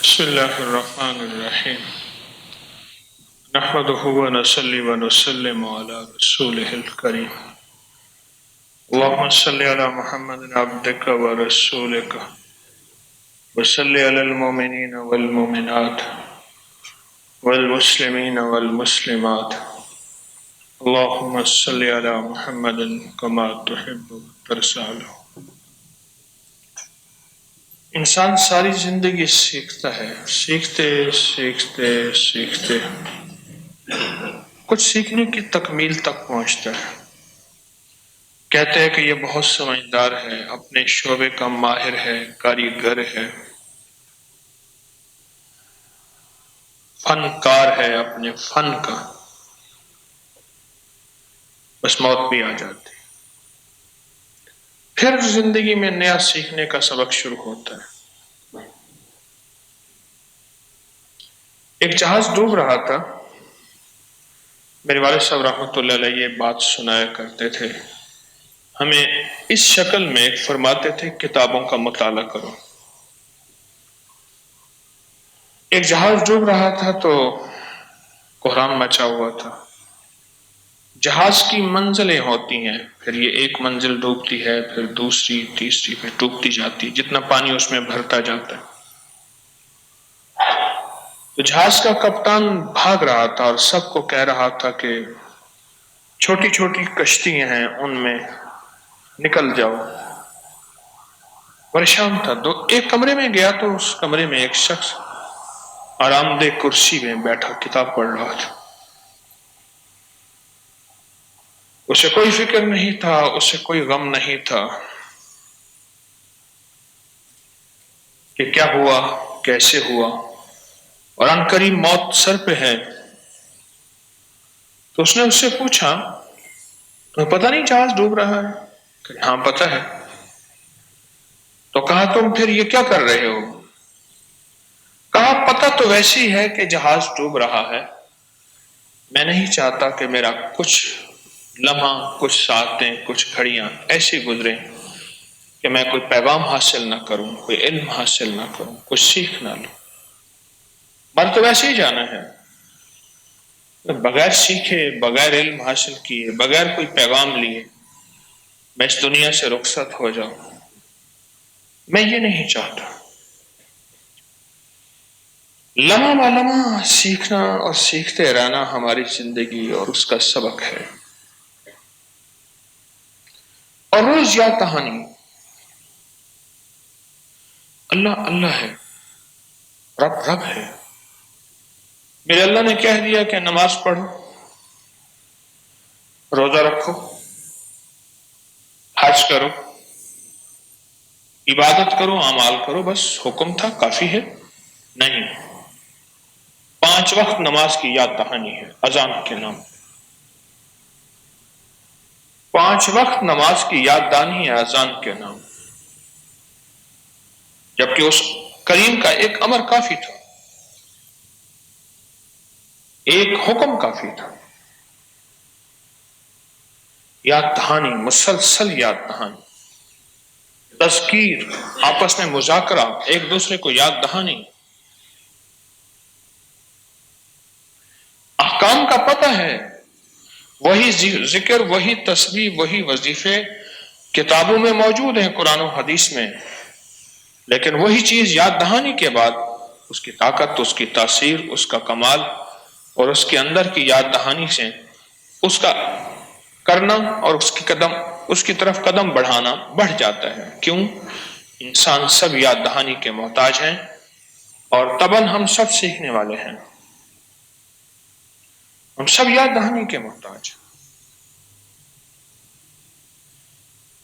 بسم اللہ الرحمن الرحیم نحمده ونصلي ونسلم على رسوله الكريم اللهم صل على محمد عبدك ورسولك وصل على المؤمنين والمؤمنات والمسلمين والمسلمات اللهم صل على محمد كما تحب وترضى. انسان ساری زندگی سیکھتا ہے، سیکھتے سیکھتے سیکھتے کچھ سیکھنے کی تکمیل تک پہنچتا ہے. کہتے ہیں کہ یہ بہت سمجھدار ہے، اپنے شعبے کا ماہر ہے، کاریگر ہے، فنکار ہے اپنے فن کا. بس موت بھی آ جاتی، پھر زندگی میں نیا سیکھنے کا سبق شروع ہوتا ہے. ایک جہاز ڈوب رہا تھا. میرے والد صاحب رحمۃ اللہ علیہ یہ بات سنایا کرتے تھے، ہمیں اس شکل میں فرماتے تھے کتابوں کا مطالعہ کرو. ایک جہاز ڈوب رہا تھا تو کوہرام مچا ہوا تھا. جہاز کی منزلیں ہوتی ہیں، پھر یہ ایک منزل ڈوبتی ہے، پھر دوسری تیسری، پھر ڈوبتی جاتی، جتنا پانی اس میں بھرتا جاتا ہے. تو جہاز کا کپتان بھاگ رہا تھا اور سب کو کہہ رہا تھا کہ چھوٹی چھوٹی کشتیاں ہیں ان میں نکل جاؤ. پریشان تھا. ایک کمرے میں گیا تو اس کمرے میں ایک شخص آرام دہ کرسی میں بیٹھا کتاب پڑھ رہا تھا. اسے کوئی فکر نہیں تھا، اسے کوئی غم نہیں تھا کہ کیا ہوا، کیسے ہوا، اور ان قریب موت سر پہ ہے. تو اس نے اس سے پوچھا تمہیں پتہ نہیں جہاز ڈوب رہا ہے؟ کہ ہاں پتہ ہے. تو کہا تم پھر یہ کیا کر رہے ہو؟ کہا پتہ تو ویسی ہے کہ جہاز ڈوب رہا ہے، میں نہیں چاہتا کہ میرا کچھ لمحہ، کچھ ساعتیں، کچھ گھڑیاں ایسی گزریں کہ میں کوئی پیغام حاصل نہ کروں، کوئی علم حاصل نہ کروں، کچھ سیکھ نہ لوں. مر تو ویسے ہی جانا ہے، بغیر سیکھے، بغیر علم حاصل کیے، بغیر کوئی پیغام لیے میں اس دنیا سے رخصت ہو جاؤں. میں یہ نہیں چاہتا. لمحہ با لمحہ سیکھنا اور سیکھتے رہنا ہماری زندگی اور اس کا سبق ہے. اور روز یاد کہانی اللہ اللہ ہے، رب رب ہے. میرے اللہ نے کہہ دیا کہ نماز پڑھو، روزہ رکھو، حج کرو، عبادت کرو، اعمال کرو، بس حکم تھا، کافی ہے؟ نہیں. 5 وقت نماز کی یاد دہانی ہے اذان کے نام. 5 وقت نماز کی یاد دہانی ہے اذان کے نام. جبکہ اس کریم کا ایک امر کافی تھا، ایک حکم کافی تھا. یاد دہانی، مسلسل یاد دہانی، تذکیر، آپس میں مذاکرہ، ایک دوسرے کو یاد دہانی. احکام کا پتہ ہے، وہی ذکر، وہی تسبیح، وہی وظیفے کتابوں میں موجود ہیں، قرآن و حدیث میں. لیکن وہی چیز یاد دہانی کے بعد اس کی طاقت، اس کی تاثیر، اس کا کمال اور اس کے اندر کی یاد دہانی سے اس کا کرنا اور اس کی طرف قدم بڑھانا بڑھ جاتا ہے. کیوں؟ انسان سب یاد دہانی کے محتاج ہیں اور طبعاً ہم سب سیکھنے والے ہیں. ہم سب یاد دہانی کے محتاج ہیں.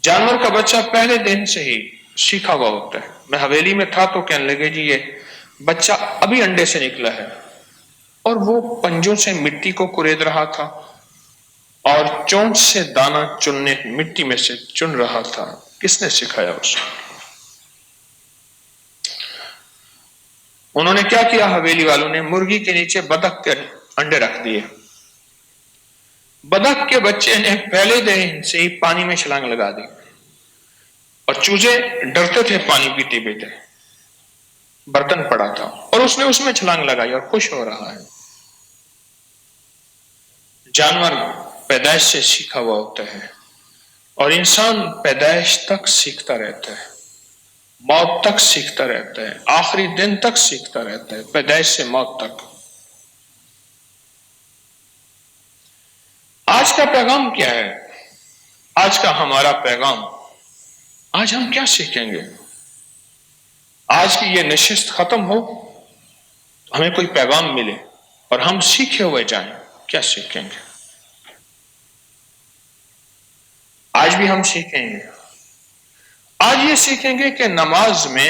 جانور کا بچہ پہلے دن سے ہی سیکھا ہوا ہوتا ہے. میں حویلی میں تھا تو کہنے لگے جی یہ بچہ ابھی انڈے سے نکلا ہے، اور وہ پنجوں سے مٹی کو کورید رہا تھا اور چونچ سے دانا چننے، مٹی میں سے چن رہا تھا. کس نے سکھایا اسے؟ انہوں نے کیا کیا؟ حویلی والوں نے مرغی کے نیچے بطخ کے انڈے رکھ دیے. بطخ کے بچے نے پہلے دن سے ہی پانی میں چھلانگ لگا دی، اور چوزے ڈرتے تھے پانی پیتے پیتے. برتن پڑا تھا اور اس نے اس میں چھلانگ لگائی اور خوش ہو رہا ہے۔ جانور پیدائش سے سیکھا ہوا ہوتا ہے اور انسان پیدائش تک سیکھتا رہتا ہے، موت تک سیکھتا رہتا ہے، آخری دن تک سیکھتا رہتا ہے، پیدائش سے موت تک۔ آج کا پیغام کیا ہے؟ آج کا ہمارا پیغام، آج ہم کیا سیکھیں گے؟ آج کی یہ نشست ختم ہو تو ہمیں کوئی پیغام ملے اور ہم سیکھے ہوئے جائیں، کیا سیکھیں گے؟ آج بھی ہم سیکھیں گے، آج یہ سیکھیں گے کہ نماز میں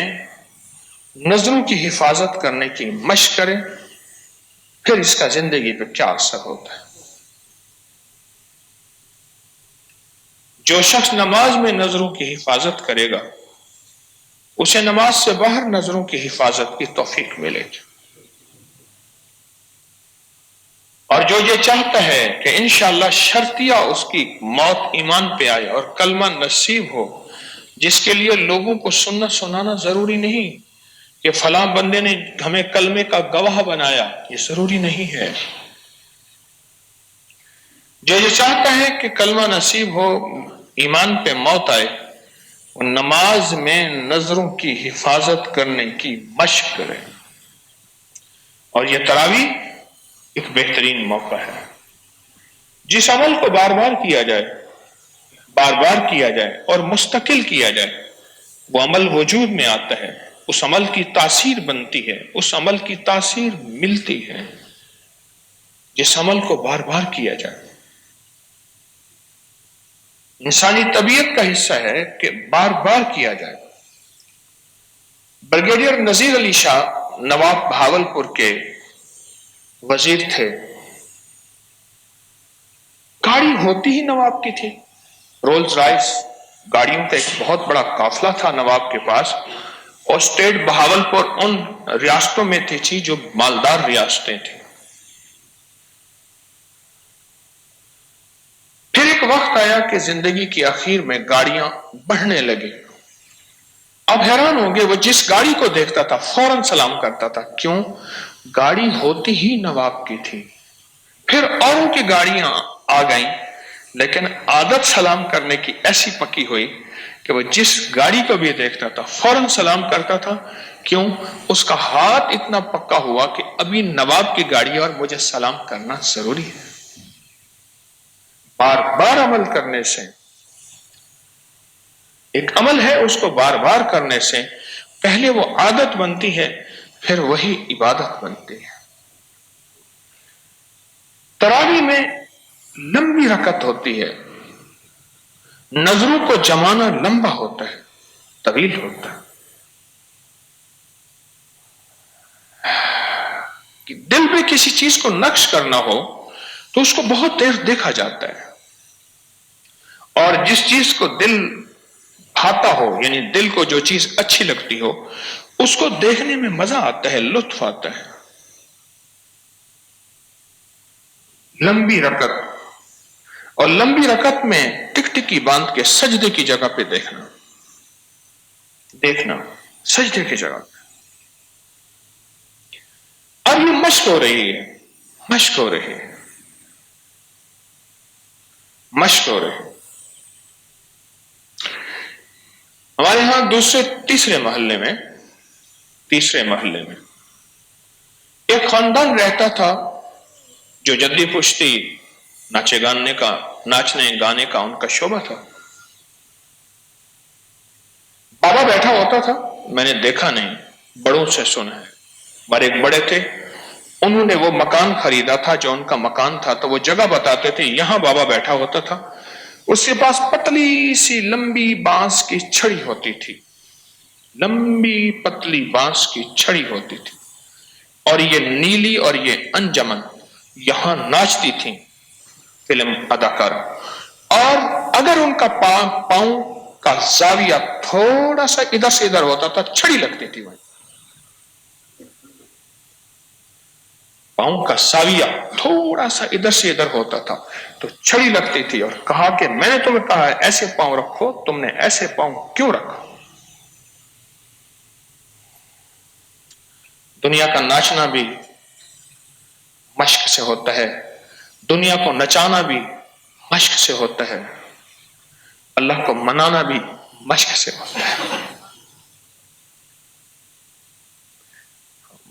نظروں کی حفاظت کرنے کی مشق کریں، پھر اس کا زندگی پہ کیا اثر ہوتا ہے۔ جو شخص نماز میں نظروں کی حفاظت کرے گا اسے نماز سے باہر نظروں کی حفاظت کی توفیق ملے گی، اور جو یہ چاہتا ہے کہ انشاءاللہ شرطیہ اس کی موت ایمان پہ آئے اور کلمہ نصیب ہو، جس کے لیے لوگوں کو سننا سنانا ضروری نہیں کہ فلاں بندے نے ہمیں کلمے کا گواہ بنایا، یہ ضروری نہیں ہے۔ جو یہ چاہتا ہے کہ کلمہ نصیب ہو، ایمان پہ موت آئے، وہ نماز میں نظروں کی حفاظت کرنے کی مشق کرے، اور یہ تراویح ایک بہترین موقع ہے۔ جس عمل کو بار بار کیا جائے، بار بار کیا جائے اور مستقل کیا جائے، وہ عمل وجود میں آتا ہے، اس عمل کی تاثیر بنتی ہے، اس عمل کی تاثیر ملتی ہے جس عمل کو بار بار کیا جائے۔ انسانی طبیعت کا حصہ ہے کہ بار بار کیا جائے۔ بریگیڈیئر نذیر علی شاہ نواب بہاولپور کے وزیر تھے، گاڑی ہوتی ہی نواب کی تھی، رولز رائس گاڑیوں کا ایک بہت بڑا قافلہ تھا نواب کے پاس، اور اسٹیٹ بہاولپور ان ریاستوں میں تھی جو مالدار ریاستیں تھیں۔ پھر ایک وقت آیا کہ زندگی کی آخر میں گاڑیاں بڑھنے لگی۔ اب حیران ہوں گے، وہ جس گاڑی کو دیکھتا تھا فوراً سلام کرتا تھا، کیوں؟ گاڑی ہوتی ہی نواب کی تھی۔ پھر اوروں کی گاڑیاں آ گئیں، لیکن عادت سلام کرنے کی ایسی پکی ہوئی کہ وہ جس گاڑی کو بھی دیکھتا تھا فوراً سلام کرتا تھا، کیوں؟ اس کا ہاتھ اتنا پکا ہوا کہ ابھی نواب کی گاڑی اور مجھے سلام کرنا ضروری ہے۔ بار بار عمل کرنے سے، ایک عمل ہے اس کو بار بار کرنے سے پہلے وہ عادت بنتی ہے، پھر وہی عبادت بنتی ہے۔ تراویح میں لمبی رکعت ہوتی ہے، نظروں کو جمانا لمبا ہوتا ہے، طویل ہوتا ہے، کہ دل میں کسی چیز کو نقش کرنا ہو تو اس کو بہت دیر دیکھا جاتا ہے، اور جس چیز کو دل بھاتا ہو، یعنی دل کو جو چیز اچھی لگتی ہو، اس کو دیکھنے میں مزہ آتا ہے، لطف آتا ہے۔ لمبی رکعت، اور لمبی رکعت میں ٹک ٹکی باندھ کے سجدے کی جگہ پہ دیکھنا سجدے کی جگہ پہ۔ اب یہ مشق ہو رہی ہے، مشق ہو رہی ہے، مشق ہو رہی ہے۔ ہمارے ہاں تیسرے محلے میں ایک خاندان رہتا تھا جو جدی پشتی ناچنے گانے کا ان کا شعبہ تھا۔ بابا بیٹھا ہوتا تھا، میں نے دیکھا نہیں، بڑوں سے سنا ہے، ہمارے ایک بڑے تھے، انہوں نے وہ مکان خریدا تھا جو ان کا مکان تھا، تو وہ جگہ بتاتے تھے، یہاں بابا بیٹھا ہوتا تھا، اس کے پاس پتلی سی لمبی بانس کی چھڑی ہوتی تھی، لمبی پتلی بانس کی چھڑی ہوتی تھی، اور یہ نیلی اور یہ انجمن یہاں ناچتی تھیں فلم اداکارہ، اور اگر ان کا پاؤں کا زاویہ تھوڑا سا ادھر سے ادھر ہوتا تھا، چھڑی لگتی تھی، وہاں پاؤں کا زاویہ تھوڑا سا ادھر سے ادھر ہوتا تھا تو چھڑی لگتی تھی، اور کہا کہ میں نے تمہیں کہا ہے ایسے پاؤں رکھو، تم نے ایسے پاؤں کیوں رکھا؟ دنیا کا ناچنا بھی مشق سے ہوتا ہے، دنیا کو نچانا بھی مشق سے ہوتا ہے، اللہ کو منانا بھی مشق سے ہوتا ہے،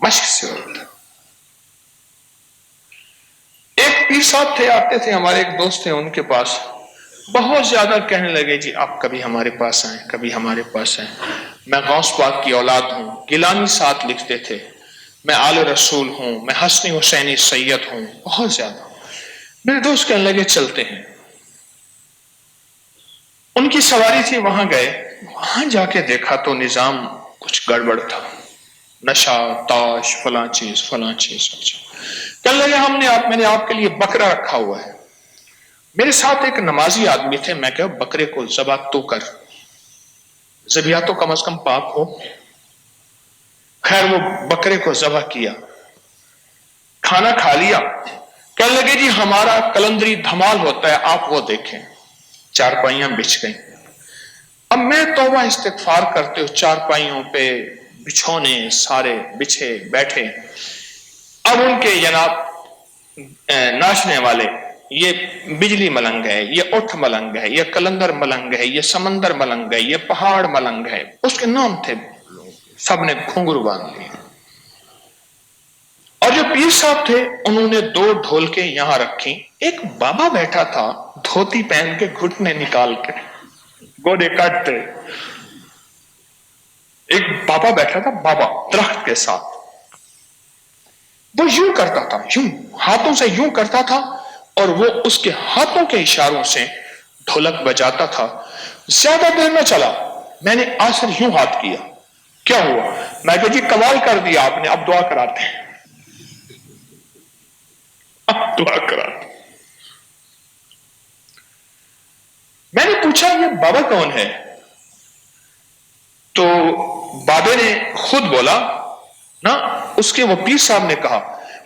مشق سے ہوتا ہے۔ ایک پیر صاحب تھے، آتے تھے، ہمارے ایک دوست تھے، ان کے پاس بہت زیادہ کہنے لگے جی آپ کبھی ہمارے پاس آئیں، کبھی ہمارے پاس آئیں، میں غوث پاک کی اولاد ہوں، گیلانی ساتھ لکھتے تھے، میں آل رسول ہوں، میں حسنی حسینی سید ہوں، بہت زیادہ۔ میرے دوست کہنے لگے چلتے ہیں، ان کی سواری تھی، وہاں گئے، وہاں جا کے دیکھا تو نظام کچھ گڑبڑ تھا، نشہ، تاش، فلاں چیز فلاں چیز۔ کہنے لگے میں نے آپ کے لیے بکرا رکھا ہوا ہے۔ میرے ساتھ ایک نمازی آدمی تھے، میں کہا بکرے کو ذبح تو کر، ذبیحہ تو کم از کم پاک ہو۔ خیر وہ بکرے کو ذبح کیا، کھانا کھا لیا، کہنے لگے جی ہمارا کلندری دھمال ہوتا ہے، آپ وہ دیکھیں۔ چارپائیاں بچھ گئیں، اب میں توبہ استغفار کرتے ہو، چارپائیوں پہ بچھونے سارے بچھے بیٹھے، اب ان کے جناب ناچنے والے، یہ بجلی ملنگ ہے، یہ اٹھ ملنگ ہے، یہ کلندر ملنگ ہے، یہ سمندر ملنگ ہے، یہ پہاڑ ملنگ ہے، اس کے نام تھے، سب نے گھنگرو باندھ لیے۔ اور جو پیر صاحب تھے انہوں نے 2 ڈھولکیں یہاں رکھی، ایک بابا بیٹھا تھا دھوتی پہن کے گھٹنے نکال کے گودے کاٹتے، ایک بابا بیٹھا تھا، بابا درخت کے ساتھ، وہ یوں کرتا تھا، یوں ہاتھوں سے یوں کرتا تھا، اور وہ اس کے ہاتھوں کے اشاروں سے ڈھولک بجاتا تھا۔ زیادہ دیر نہ چلا، میں نے آخر یوں ہاتھ کیا، کیا ہوا؟ میں کہا جی کمال کر دیا آپ نے، اب دعا کراتے ہیں، اب دعا کراتے۔ میں نے پوچھا یہ بابا کون ہے؟ تو بابے نے خود بولا نا، اس کے وہ پیر صاحب نے کہا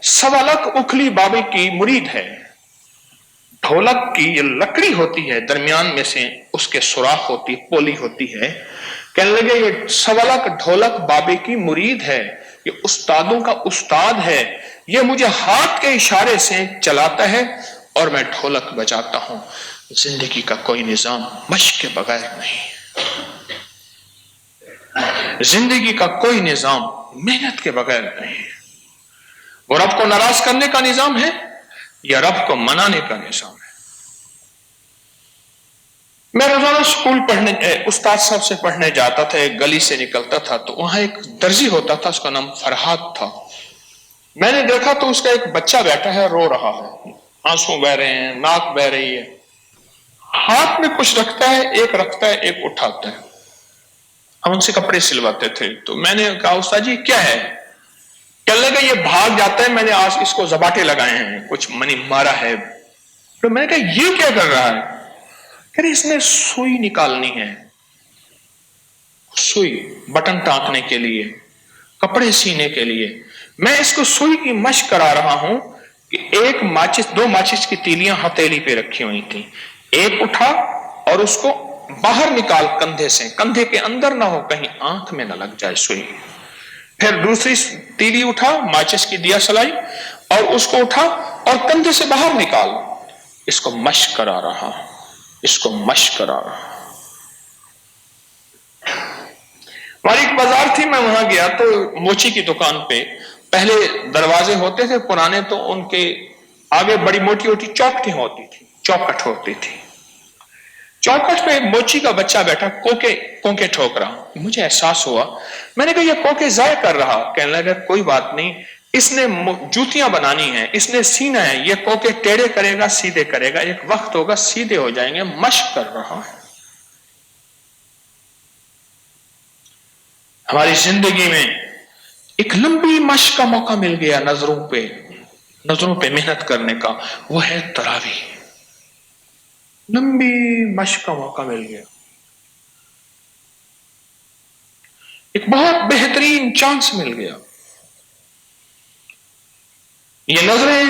1.25 لاکھ اکھلی بابے کی مرید ہے، ڈھولک کی یہ لکڑی ہوتی ہے، درمیان میں سے اس کے سوراخ ہوتی، پولی ہوتی ہے، کہنے لگے یہ 1.25 لاکھ ڈھولک بابے کی مرید ہے، یہ استادوں کا استاد ہے، یہ مجھے ہاتھ کے اشارے سے چلاتا ہے اور میں ڈھولک بجاتا ہوں۔ زندگی کا کوئی نظام مشق کے بغیر نہیں، زندگی کا کوئی نظام محنت کے بغیر نہیں۔ وہ رب کو ناراض کرنے کا نظام ہے یا رب کو منانے کا نظام ہے؟ میں روزانہ اسکول پڑھنے استاد صاحب سے پڑھنے جاتا تھا، ایک گلی سے نکلتا تھا تو وہاں ایک درزی ہوتا تھا، اس کا نام فرحات تھا۔ میں نے دیکھا تو اس کا ایک بچہ بیٹھا ہے، رو رہا ہے، آنسو بہ رہے ہیں، ناک بہ رہی ہے، ہاتھ میں کچھ رکھتا ہے، ایک رکھتا ہے ایک اٹھاتا ہے۔ ہم ان سے کپڑے سلواتے تھے، تو میں نے کہا استاد جی کیا ہے؟ کہنے لگا یہ بھاگ جاتا ہے، میں نے آج اس کو زباٹے لگائے ہیں، کچھ منی مارا ہے۔ تو میں نے کہا یہ کیا کر رہا ہے؟ کہ اس نے سوئی نکالنی ہے، سوئی بٹن ٹانکنے کے لیے، کپڑے سینے کے لیے، میں اس کو سوئی کی مشق کرا رہا ہوں کہ ایک ماچس، 2 ماچس کی تیلیاں ہتھیلی پہ رکھی ہوئی تھی، ایک اٹھا اور اس کو باہر نکال کندھے سے، کندھے کے اندر نہ ہو، کہیں آنکھ میں نہ لگ جائے سوئی، پھر دوسری تیلی اٹھا، ماچس کی دیا سلائی اور اس کو اٹھا اور کندھے سے باہر نکال، اس کو مشق کرا رہا، اس کو مشق کرا رہا۔ ہماری ایک بازار تھی، میں وہاں گیا تو موچی کی دکان پہ پہلے دروازے ہوتے تھے پرانے، تو ان کے آگے بڑی موٹی موٹی چوکٹیں ہوتی تھی، چوکٹ ہوتی تھی، چوکٹ پہ ایک موچی کا بچہ بیٹھا کوکے ٹھوک رہا۔ مجھے احساس ہوا، میں نے کہا یہ کوکے ضائع کر رہا۔ کہنے لگا کوئی بات نہیں، اس نے جوتیاں بنانی ہیں، اس نے سینا ہے، یہ کوکے ٹیڑے کرے گا سیدھے کرے گا، ایک وقت ہوگا سیدھے ہو جائیں گے، مشق کر رہا ہے۔ ہماری زندگی میں ایک لمبی مشق کا موقع مل گیا، نظروں پہ محنت کرنے کا، وہ ہے تراویح۔ لمبی مشق کا موقع مل گیا، ایک بہت بہترین چانس مل گیا۔ یہ نظریں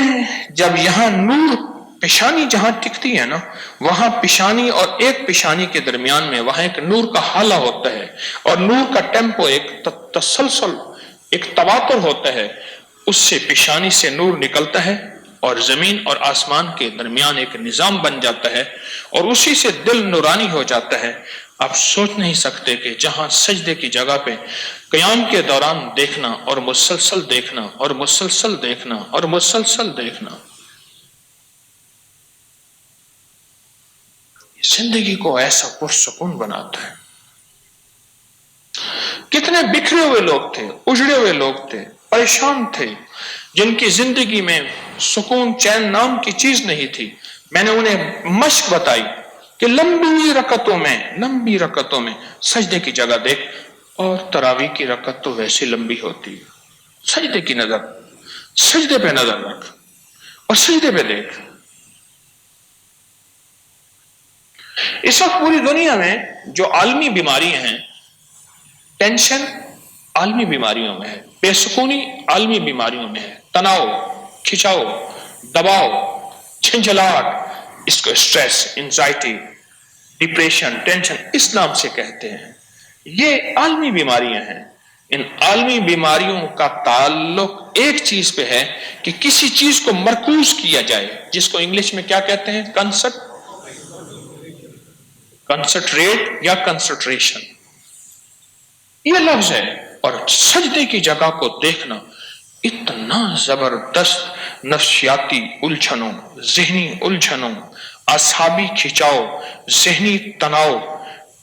جب یہاں نور پیشانی جہاں ٹکتی ہے نا، وہاں پیشانی اور ایک پیشانی کے درمیان میں وہاں ایک نور کا حالہ ہوتا ہے، اور نور کا ٹیمپو ایک تسلسل ایک تواتر ہوتا ہے، اس سے پیشانی سے نور نکلتا ہے اور زمین اور آسمان کے درمیان ایک نظام بن جاتا ہے اور اسی سے دل نورانی ہو جاتا ہے۔ آپ سوچ نہیں سکتے کہ جہاں سجدے کی جگہ پہ قیام کے دوران دیکھنا اور مسلسل دیکھنا اور مسلسل دیکھنا اور مسلسل دیکھنا زندگی کو ایسا پرسکون بناتا ہے۔ کتنے بکھرے ہوئے لوگ تھے، اجڑے ہوئے لوگ تھے، پریشان تھے، جن کی زندگی میں سکون چین نام کی چیز نہیں تھی۔ میں نے انہیں مشق بتائی کہ لمبی رکعتوں میں سجدے کی جگہ دیکھ، اور تراویح کی رکعت تو ویسے لمبی ہوتی ہے، سجدے کی نظر، سجدے پہ نظر رکھ اور سجدے پہ دیکھ۔ اس وقت پوری دنیا میں جو عالمی بیماریاں ہیں، ٹینشن عالمی بیماریوں میں ہے، بے سکونی عالمی بیماریوں میں ہے، تناؤ، کھچاؤ، دباؤ، جھنجھلاہٹ، اس کو اسٹریس، انزائٹی، ڈپریشن، ٹینشن اس نام سے کہتے ہیں۔ یہ عالمی بیماریاں ہیں۔ ان عالمی بیماریوں کا تعلق ایک چیز پہ ہے کہ کسی چیز کو مرکوز کیا جائے، جس کو انگلش میں کیا کہتے ہیں؟ کنسنٹریٹ یا کنسنٹریشن، یہ لفظ ہے۔ اور سجدے کی جگہ کو دیکھنا اتنا زبردست نفسیاتی الجھنوں، ذہنی الجھنوں، اعصابی کھچاؤ، ذہنی تناؤ،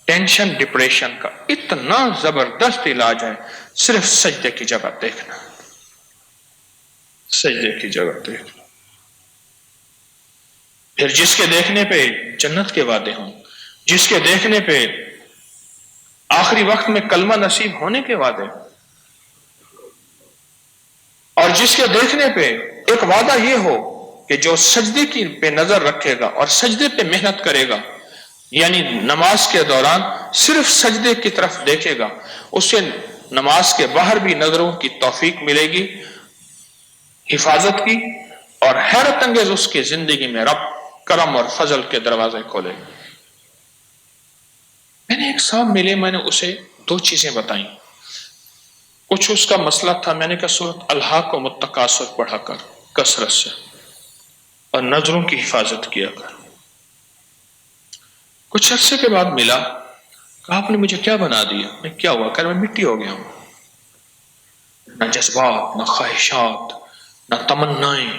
ٹینشن، ڈپریشن کا اتنا زبردست علاج ہے، صرف سجدے کی جگہ دیکھنا، سجدے کی جگہ دیکھنا۔ پھر جس کے دیکھنے پہ جنت کے وعدے ہوں، جس کے دیکھنے پہ آخری وقت میں کلمہ نصیب ہونے کے وعدے، اور جس کے دیکھنے پہ ایک وعدہ یہ ہو کہ جو سجدے کی پہ نظر رکھے گا اور سجدے پہ محنت کرے گا، یعنی نماز کے دوران صرف سجدے کی طرف دیکھے گا، اسے نماز کے باہر بھی نظروں کی توفیق ملے گی، حفاظت کی، اور حیرت انگیز اس کی زندگی میں رب کرم اور فضل کے دروازے کھولے گا۔ میں نے ایک صاحب ملے، میں نے اسے دو چیزیں بتائیں۔ کچھ اس کا مسئلہ تھا، میں نے کہا سورۃ الحاقم والتکاثر پڑھا کر کثرت سے، اور نظروں کی حفاظت کیا کر۔ کچھ عرصے کے بعد ملا، کہا آپ نے مجھے کیا بنا دیا؟ میں کیا ہوا؟ کہ میں مٹی ہو گیا ہوں، نہ جذبات، نہ خواہشات، نہ تمنائیں،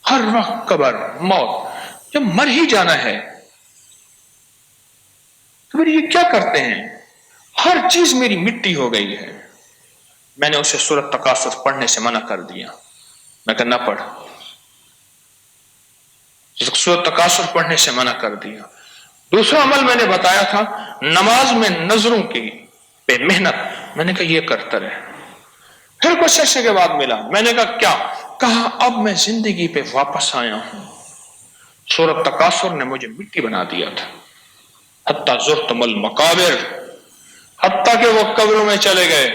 ہر وقت قبر، موت، جب مر ہی جانا ہے تو پھر یہ کیا کرتے ہیں؟ ہر چیز میری مٹی ہو گئی ہے۔ میں نے اسے سورۃ تکاثر پڑھنے سے منع کر دیا، میں کہا نہ پڑھ، سورۃ تکاثر پڑھنے سے منع کر دیا۔ دوسرا عمل میں نے بتایا تھا، نماز میں نظروں کی پہ محنت، میں نے کہا یہ کرتا رہے۔ پھر کچھ عرصے کے بعد ملا، میں نے کہا کیا؟ کہا اب میں زندگی پہ واپس آیا ہوں، سورۃ تکاثر نے مجھے مٹی بنا دیا تھا، حتیٰ زرتم المقابر، حتیٰ کہ وہ قبروں میں چلے گئے۔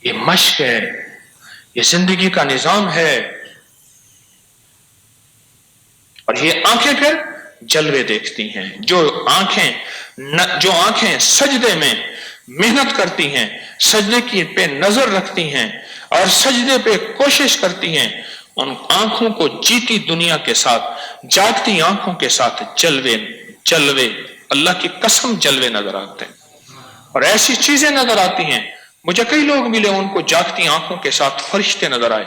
یہ مشق ہے، یہ زندگی کا نظام ہے۔ اور یہ آنکھیں پھر جلوے دیکھتی ہیں۔ جو آنکھیں سجدے میں محنت کرتی ہیں، سجدے کی پہ نظر رکھتی ہیں اور سجدے پہ کوشش کرتی ہیں، ان آنکھوں کو جیتی دنیا کے ساتھ، جاگتی آنکھوں کے ساتھ جلوے، اللہ کی قسم جلوے نظر آتے ہیں، اور ایسی چیزیں نظر آتی ہیں۔ مجھے کئی لوگ ملے، ان کو جاگتی آنکھوں کے ساتھ فرشتے نظر آئے۔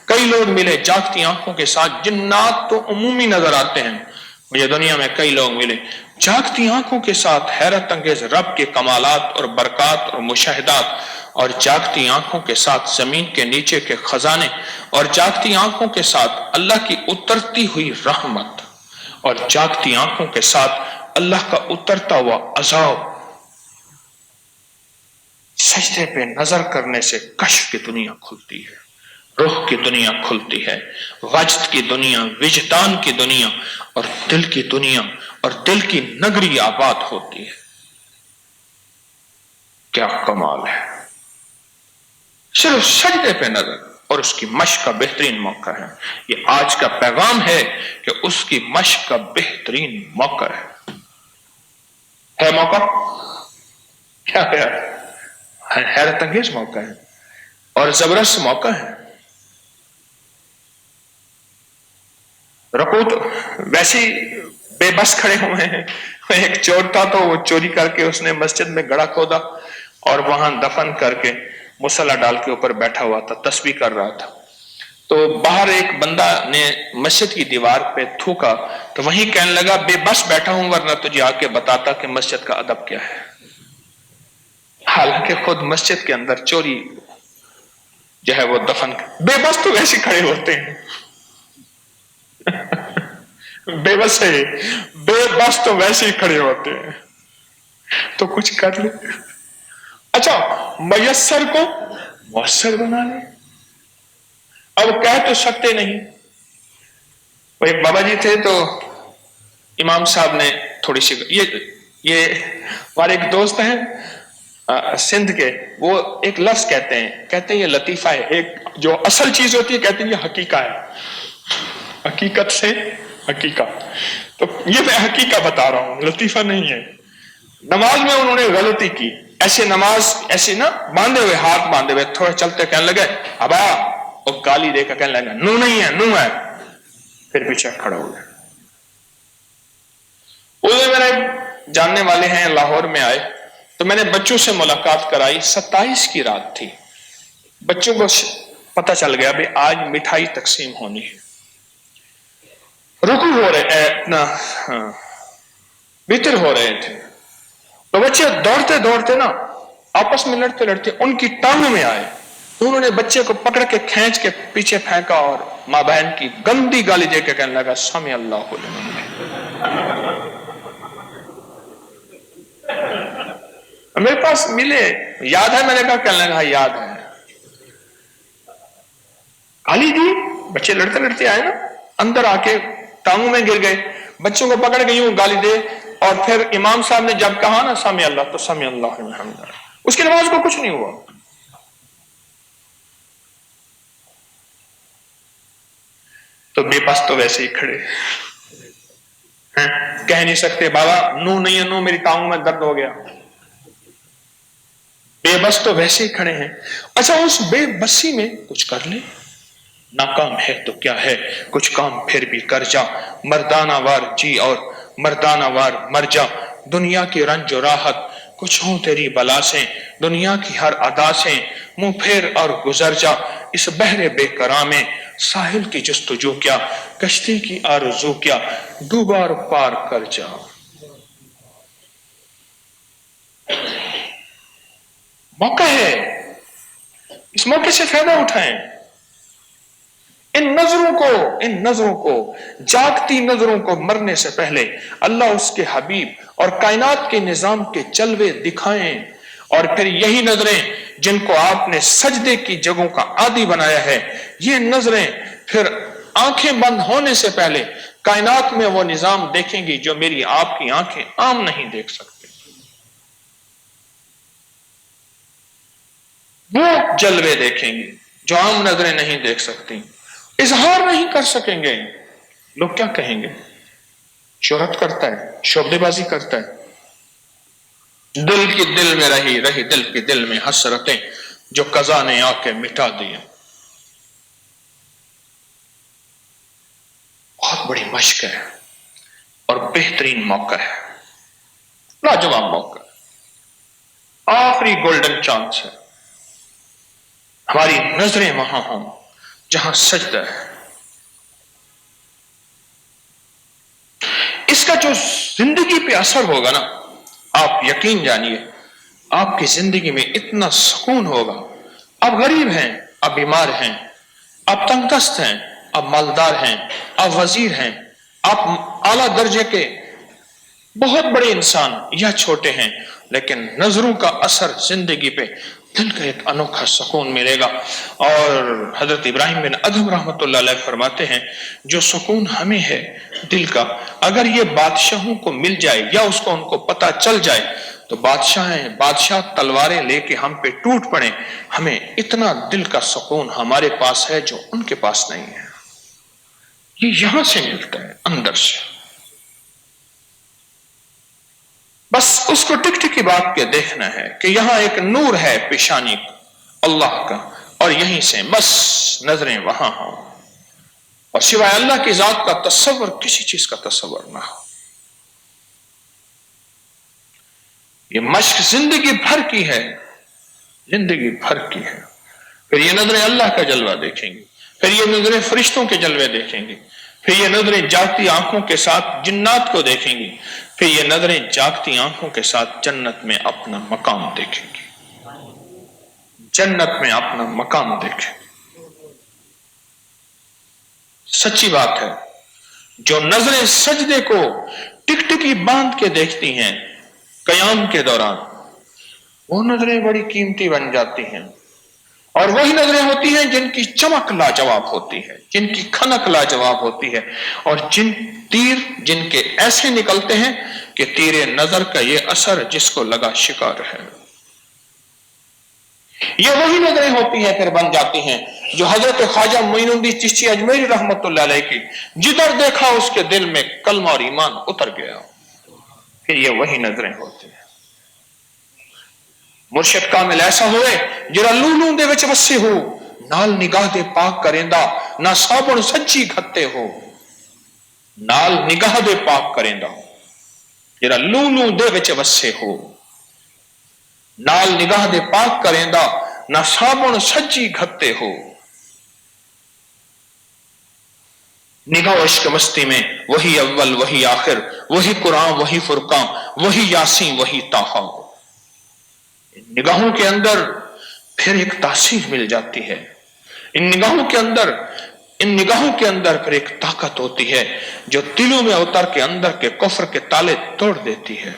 کئی لوگ ملے جاگتی آنکھوں کے ساتھ جنات تو عمومی نظر آتے ہیں۔ مجھے دنیا میں کئی لوگ ملے جاگتی آنکھوں کے ساتھ حیرت انگیز رب کے کمالات اور برکات اور مشاہدات، اور جاگتی آنکھوں کے ساتھ زمین کے نیچے کے خزانے، اور جاگتی آنکھوں کے ساتھ اللہ کی اترتی ہوئی رحمت، اور جاگتی آنکھوں کے ساتھ اللہ کا اترتا ہوا عذاب۔ سجدے پہ نظر کرنے سے کشف کی دنیا کھلتی ہے، روح کی دنیا کھلتی ہے، وجد کی دنیا، وجدان کی دنیا، اور دل کی دنیا اور دل کی نگری آباد ہوتی ہے۔ کیا کمال ہے! صرف سجدے پہ نظر، اور اس کی مشق کا بہترین موقع ہے۔ یہ آج کا پیغام ہے کہ اس کی مشق کا بہترین موقع ہے۔ ہے موقع، کیا ہے، حیرت انگیز موقع ہے اور زبردست موقع ہے۔ رکوع تو ویسے ہی بے بس کھڑے ہوئے ہیں، ایک چور تھا تو وہ چوری کر کے اس نے مسجد میں گڑھا کھودا اور وہاں دفن کر کے مصلی ڈال کے اوپر بیٹھا ہوا تھا، تسبیح کر رہا تھا۔ تو باہر ایک بندہ نے مسجد کی دیوار پہ تھوکا تو وہیں کہنے لگا بے بس بیٹھا ہوں ورنہ تجھے آ کے بتاتا کہ مسجد کا ادب کیا ہے۔ حالانکہ خود مسجد کے اندر چوری جو ہے وہ دفن بے بس تو ویسے کھڑے ہوتے ہیں بے بس ہے، بے بس تو ویسے ہی کھڑے ہوتے ہیں، تو کچھ کر لے۔ اچھا، میسر کو مؤثر بنا لے۔ اب کہہ تو سکتے نہیں۔ وہ ایک بابا جی تھے تو امام صاحب نے تھوڑی سی یہ ہمارے ایک دوست ہیں سندھ کے، وہ ایک لفظ کہتے ہیں یہ لطیفہ ہے، ایک جو اصل چیز ہوتی ہے کہتے ہیں یہ حقیقہ ہے، حقیقت سے حقیقت، تو یہ میں حقیقہ بتا رہا ہوں، لطیفہ نہیں ہے۔ نماز میں انہوں نے غلطی کی، ایسے نماز ایسے نا باندھے ہوئے، ہاتھ باندھے ہوئے تھوڑے چلتے کہنے لگے ابا، اور گالی دے کر کہنے لگا نو نہیں ہے، نو ہے، پھر پیچھے کھڑا ہو گیا۔ وہ میرے جاننے والے ہیں، لاہور میں آئے تو میں نے بچوں سے ملاقات کرائی، 27 کی رات تھی، بچوں کو پتہ چل گیا بھی آج مٹھائی تقسیم ہونی ہے، رکوع ہو رہے اپنا وتر ہو رہے تھے، تو بچے دوڑتے دوڑتے نا آپس میں لڑتے لڑتے ان کی ٹانگوں میں آئے، تو انہوں نے بچے کو پکڑ کے کھینچ کے پیچھے پھینکا اور ماں بہن کی گندی گالی دے کے کہنے لگا سمع اللہ لمن حمدہ۔ میرے پاس ملے، یاد ہے، میں نے کہا کہنے لگا یاد ہے، گالی دی، بچے لڑتے لڑتے آئے نا، اندر آ کے ٹانگوں میں گر گئے، بچوں کو پکڑ کے یوں گالی دے، اور پھر امام صاحب نے جب کہا نا سمع اللہ، تو سمع اللہ لمن حمدہ، اس کی نماز کو کچھ نہیں ہوا۔ تو بے بس تو ویسے ہی کھڑے ہیں، کہہ نہیں سکتے بابا نو نہیں ہے، نو میری ٹانگوں میں درد ہو گیا، بے بس تو ویسے ہی کھڑے ہیں۔ اچھا، اس بے بسی میں کچھ کر لے، ناکام ہے تو کیا ہے، کچھ کام پھر بھی کر جا، مردانہ وار جی اور مردانہ وار مر جا، دنیا کی رنج و راحت کچھ ہوں تیری بلا سے، دنیا کی ہر ادا سے منہ پھیر اور گزر جا، اس بحر بے کرام میں ساحل کی جستجو کیا، کشتی کی آرزو کیا، ڈوبا اور پار کر جا۔ موقع ہے، اس موقع سے فائدہ اٹھائیں۔ ان نظروں کو جاگتی نظروں کو مرنے سے پہلے اللہ اس کے حبیب اور کائنات کے نظام کے جلوے دکھائیں، اور پھر یہی نظریں جن کو آپ نے سجدے کی جگہوں کا عادی بنایا ہے، یہ نظریں پھر آنکھیں بند ہونے سے پہلے کائنات میں وہ نظام دیکھیں گی جو میری آپ کی آنکھیں عام نہیں دیکھ سکتے، وہ جلوے دیکھیں گی جو عام نظریں نہیں دیکھ سکتی، اظہار نہیں کر سکیں گے، لوگ کیا کہیں گے، شہرت کرتا ہے، شعبدے بازی کرتا ہے، دل کی دل میں رہی دل کی دل میں حسرتیں جو قضا نے آ کے مٹا دی۔ بہت بڑی مشق ہے اور بہترین موقع ہے، لاجواب موقع ہے، آخری گولڈن چانس ہے، ہماری نظریں وہاں ہوں جہاں سجدہ ہے۔ اس کا جو زندگی پہ اثر ہوگا نا، آپ یقین جانیے آپ کی زندگی میں اتنا سکون ہوگا۔ آپ غریب ہیں، آپ بیمار ہیں، آپ تنگ دست ہیں، آپ مالدار ہیں، آپ وزیر ہیں، آپ اعلیٰ درجے کے بہت بڑے انسان یا چھوٹے ہیں، لیکن نظروں کا اثر زندگی پہ دل کا ایک انوکھا سکون ملے گا۔ اور حضرت ابراہیم بن ادہم رحمۃ اللہ علیہ فرماتے ہیں جو سکون ہمیں ہے دل کا، اگر یہ بادشاہوں کو مل جائے یا اس کو ان کو پتہ چل جائے تو بادشاہ تلواریں لے کے ہم پہ ٹوٹ پڑیں، ہمیں اتنا دل کا سکون ہمارے پاس ہے جو ان کے پاس نہیں ہے، یہ یہاں سے ملتا ہے، اندر سے۔ بس اس کو ٹک ٹکی بات کے دیکھنا ہے کہ یہاں ایک نور ہے پیشانی اللہ کا، اور یہیں سے بس نظریں وہاں ہوں، اور سوائے اللہ کی ذات کا تصور کسی چیز کا تصور نہ ہو۔ یہ مشق زندگی بھر کی ہے، زندگی بھر کی ہے۔ پھر یہ نظریں اللہ کا جلوہ دیکھیں گی، پھر یہ نظریں فرشتوں کے جلوے دیکھیں گی، پھر یہ نظریں جاگتی آنکھوں کے ساتھ جنات کو دیکھیں گی، پھر یہ نظریں جاگتی آنکھوں کے ساتھ جنت میں اپنا مقام دیکھیں گی، جنت میں اپنا مقام دیکھیں گی۔ سچی بات ہے، جو نظریں سجدے کو ٹک ٹکی باندھ کے دیکھتی ہیں قیام کے دوران، وہ نظریں بڑی قیمتی بن جاتی ہیں، اور وہی نظریں ہوتی ہیں جن کی چمک لاجواب ہوتی ہے، جن کی کھنک لاجواب ہوتی ہے، اور تیر جن کے ایسے نکلتے ہیں کہ تیر نظر کا یہ اثر جس کو لگا شکار ہے۔ یہ وہی نظریں ہوتی ہیں پھر بن جاتی ہیں جو حضرت خواجہ معین الدین چشتی اجمیری رحمت اللہ علیہ کی جدھر دیکھا اس کے دل میں کلمہ اور ایمان اتر گیا، پھر یہ وہی نظریں ہوتی ہیں۔ مرشد کامل ایسا ہوئے جرا لولوں دے وچ وسے ہو، نال نگاہ دے پاک کریندا نہ صابن سچی کھتے ہو، نال نگاہ دے پاک کریندا جرا لولوں دے وچ وسے ہو، نال نگاہ دے پاک کریندا نہ صابن سچی کھتے ہو۔ نگاہ عشق مستی میں وہی اول وہی آخر، وہی قرآن وہی فرقان، وہی یاسین وہی طٰہٰ۔ نگاہوں کے اندر پھر ایک تاثیر مل جاتی ہے، ان نگاہوں کے اندر پھر ایک طاقت ہوتی ہے جو دلوں میں اتر کے اندر کے کفر کے تالے توڑ دیتی ہے۔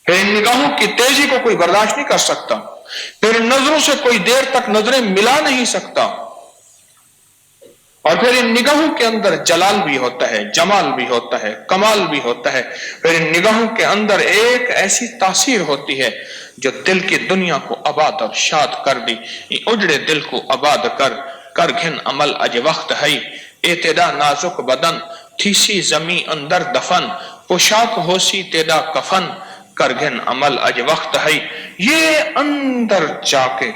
پھر ان نگاہوں کی تیزی کو کوئی برداشت نہیں کر سکتا، پھر ان نظروں سے کوئی دیر تک نظریں ملا نہیں سکتا، اور پھر ان نگاہوں کے اندر جلال بھی ہوتا ہے، جمال بھی ہوتا ہے، کمال بھی ہوتا ہے۔ پھر ان نگاہوں کے اندر ایک ایسی تاثیر ہوتی ہے جو دل کی دنیا کو آباد اور شاد کر دی۔ اجڑے دل کو آباد کر گھن عمل اج وقت ہے، اعتدا نازک بدن تھی سی زمین اندر دفن، پوشاک ہو سی تیدا کفن کر گھن عمل اج وقت ہے۔ یہ اندر جا کے